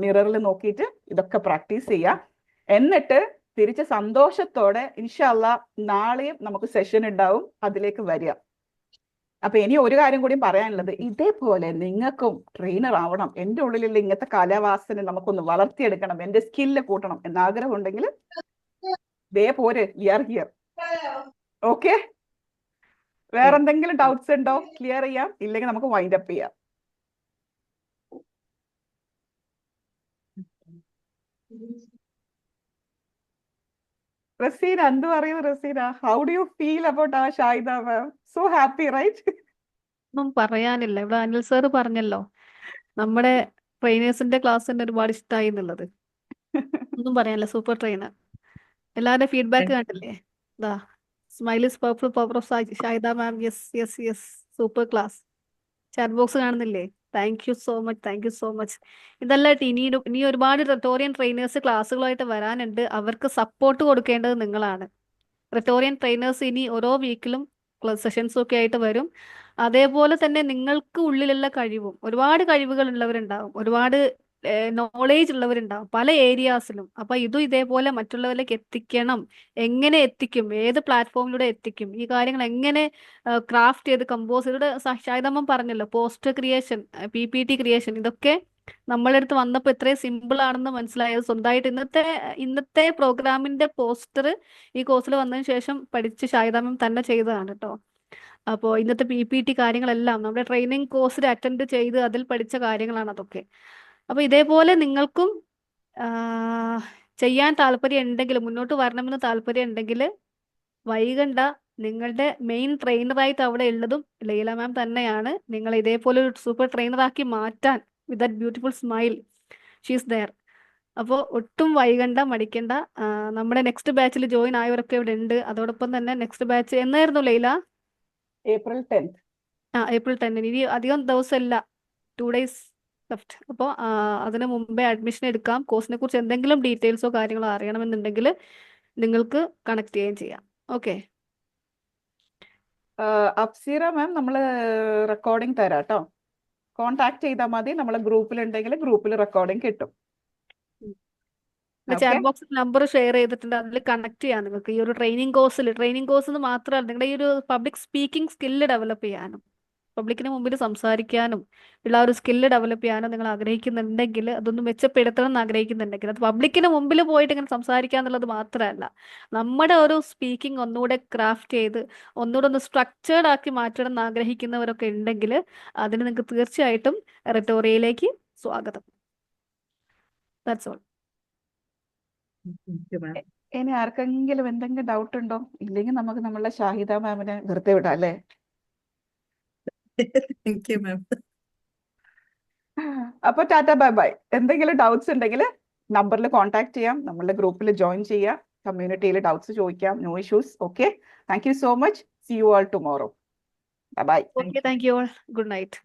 മിററിൽ നോക്കിയിട്ട് ഇതൊക്കെ പ്രാക്ടീസ് ചെയ്യുക. എന്നിട്ട് തിരിച്ച് സന്തോഷത്തോടെ ഇൻഷാല്ലാ നാളെയും നമുക്ക് സെഷൻ ഉണ്ടാവും, അതിലേക്ക് വരിക. അപ്പൊ ഇനി ഒരു കാര്യം കൂടി പറയാനുള്ളത്, ഇതേപോലെ നിങ്ങൾക്കും ട്രെയിനർ ആവണം, എൻ്റെ ഉള്ളിലുള്ള ഇങ്ങനത്തെ കലാവാസന നമുക്കൊന്ന് വളർത്തിയെടുക്കണം, എൻ്റെ സ്കില്ല് കൂട്ടണം എന്ന ആഗ്രഹം ഉണ്ടെങ്കിൽ ദേ പോര്, വി ആർ ഹിയർ. ഓക്കെ, വേറെ എന്തെങ്കിലും ഡൗട്ട്സ് ഉണ്ടോ? ക്ലിയർ ചെയ്യാം, ഇല്ലെങ്കിൽ നമുക്ക് വൈൻഡ് അപ്പ് ചെയ്യാം. റസീന, എന്ത് പറയുന്നു Raseena? How do you feel about ആ Shahida ma'am? So happy right? ഒന്നും പറയാനില്ല. ഇവിടെ അനിൽ സാറ് പറഞ്ഞല്ലോ നമ്മുടെ ട്രെയിനേഴ്സിന്റെ ക്ലാസ് തന്നെ ഒരുപാട് ഇഷ്ടമായി എന്നുള്ളത്. ഒന്നും പറയാനില്ല, സൂപ്പർ ട്രെയിനർ. എല്ലാവരുടെ ഫീഡ്ബാക്ക് കണ്ടില്ലേ? ദാ smile is powerful, power of Shahida ma'am, yes yes yes, super class. Chat box കാണുന്നില്ലേ? Thank you so much, thank you so much. ഇതല്ല, ഇനി ഒരുപാട് റെറ്റോറിയൻ ട്രെയിനേഴ്സ് ക്ലാസ്സുകളായിട്ട് വരാനുണ്ട്. അവർക്ക് സപ്പോർട്ട് കൊടുക്കേണ്ടത് നിങ്ങളാണ്. റെറ്റോറിയൻ ട്രെയിനേഴ്സ് ഇനി ഓരോ വീക്കിലും സെഷൻസും ഒക്കെ ആയിട്ട് വരും. അതേപോലെ തന്നെ നിങ്ങൾക്ക് ഉള്ളിലുള്ള കഴിവും, ഒരുപാട് കഴിവുകൾ ഉള്ളവരുണ്ടാവും, ഒരുപാട് നോളേജ് ഉള്ളവരുണ്ടാവും പല ഏരിയാസിലും. അപ്പൊ ഇതും ഇതേപോലെ മറ്റുള്ളവരിലേക്ക് എത്തിക്കണം. എങ്ങനെ എത്തിക്കും? ഏത് പ്ലാറ്റ്ഫോമിലൂടെ എത്തിക്കും? ഈ കാര്യങ്ങൾ എങ്ങനെ ക്രാഫ്റ്റ് ചെയ്ത് കമ്പോസ് ചെയ്ത്, ഷാഹിദമ്മ പറഞ്ഞല്ലോ പോസ്റ്റർ ക്രിയേഷൻ, PPT ക്രിയേഷൻ, ഇതൊക്കെ നമ്മളെ അടുത്ത് വന്നപ്പോൾ ഇത്രയും സിമ്പിൾ ആണെന്ന് മനസ്സിലായത് സ്വന്തമായിട്ട് ഇന്നത്തെ പ്രോഗ്രാമിന്റെ പോസ്റ്റർ ഈ കോഴ്സിൽ വന്നതിന് ശേഷം പഠിച്ച് ഷാഹിദ മാം തന്നെ ചെയ്തതാണ് കേട്ടോ. അപ്പോൾ ഇന്നത്തെ PPT കാര്യങ്ങളെല്ലാം നമ്മുടെ ട്രെയിനിങ് കോഴ്സിൽ അറ്റൻഡ് ചെയ്ത് അതിൽ പഠിച്ച കാര്യങ്ങളാണ് അതൊക്കെ. അപ്പോൾ ഇതേപോലെ നിങ്ങൾക്കും ചെയ്യാൻ താല്പര്യം ഉണ്ടെങ്കിൽ, മുന്നോട്ട് വരണമെന്ന് താല്പര്യം ഉണ്ടെങ്കിൽ വൈകണ്ട. നിങ്ങളുടെ മെയിൻ ട്രെയിനറായിട്ട് അവിടെ ഉള്ളതും ലൈല മാം തന്നെയാണ്. നിങ്ങൾ ഇതേപോലെ ഒരു സൂപ്പർ ട്രെയിനറാക്കി മാറ്റാൻ with that beautiful smile, she is there. അപ്പോൾ ഒട്ടും വൈകണ്ട, മടിക്കണ്ട. നമ്മുടെ നെക്സ്റ്റ് ബാച്ചിൽ ജോയിൻ ആയവരൊക്കെ ഇവിടെ ഉണ്ട്. അതോടൊപ്പം തന്നെ നെക്സ്റ്റ് ബാച്ച് എന്നായിരുന്നു Laila? April 10th. April 10th. ഇനി അധികം ദിവസമല്ല, 2 days ലെഫ്റ്റ്. അപ്പോൾ അതിന് മുമ്പേ അഡ്മിഷൻ എടുക്കാം. കോഴ്സിനെ കുറിച്ച് എന്തെങ്കിലും ഡീറ്റെയിൽസോ കാര്യങ്ങളോ അറിയണമെന്നുണ്ടെങ്കിൽ നിങ്ങൾക്ക് കണക്ട് ചെയ്യുകയും ചെയ്യാം. ഓക്കെ, അപ്സീറ മാം, നമ്മൾ റെക്കോർഡിംഗ് തരാം കേട്ടോ. കോണ്ടാക്ട് ചെയ്താൽ മതി. നമ്മളെ ഗ്രൂപ്പിലുണ്ടെങ്കിൽ ഗ്രൂപ്പിൽ റെക്കോർഡിംഗ് കിട്ടും. ചാറ്റ് ബോക്സിൽ നമ്പർ ഷെയർ ചെയ്തിട്ടുണ്ട്, അതിൽ കണക്ട് ചെയ്യാം നിങ്ങൾക്ക്. ഈ ഒരു ട്രെയിനിങ് കോഴ്സ് മാത്രമല്ല, നിങ്ങളുടെ ഈ ഒരു പബ്ലിക് സ്പീക്കിംഗ് സ്കില്ല് ഡെവലപ്പ് ചെയ്യാനും, പബ്ലിക്കിന് മുമ്പിൽ സംസാരിക്കാനും ഉള്ള ഒരു സ്കില്ല് ഡെവലപ്പ് ചെയ്യാനും നിങ്ങൾ ആഗ്രഹിക്കുന്നുണ്ടെങ്കിൽ, അതൊന്ന് മെച്ചപ്പെടുത്തണം എന്ന് ആഗ്രഹിക്കുന്നുണ്ടെങ്കിൽ, അത് പബ്ലിക്കിന് മുമ്പിൽ പോയിട്ട് ഇങ്ങനെ സംസാരിക്കുക എന്നുള്ളത് മാത്രമല്ല, നമ്മുടെ ഒരു സ്പീക്കിംഗ് ഒന്നുകൂടെ ക്രാഫ്റ്റ് ചെയ്ത് ഒന്നുകൂടെ ഒന്ന് സ്ട്രക്ചേർഡ് ആക്കി മാറ്റണം എന്ന് ആഗ്രഹിക്കുന്നവരൊക്കെ ഉണ്ടെങ്കിൽ അതിന് നിങ്ങൾക്ക് തീർച്ചയായിട്ടും റെറ്റോറിയയിലേക്ക് സ്വാഗതം. That's all. ഇനി ആർക്കെങ്കിലും എന്തെങ്കിലും ഡൗട്ട് ഉണ്ടോ? ഇല്ലെങ്കിൽ നമുക്ക് നമ്മളെ ഷാഹിദ മാമിനെ വെറുതെ വിടാം അല്ലേ? അപ്പൊ ടാറ്റ, ബൈ ബൈ. എന്തെങ്കിലും ഡൗട്ട്സ് ഉണ്ടെങ്കിൽ നമ്പറിൽ കോൺടാക്ട് ചെയ്യാം, നമ്മളുടെ ഗ്രൂപ്പിൽ ജോയിൻ ചെയ്യാം, കമ്മ്യൂണിറ്റിയിൽ ഡൗട്ട്സ് ചോദിക്കാം. No issues. Okay, thank you so much. See you all tomorrow. Bye bye. Okay, thank you all. Good night.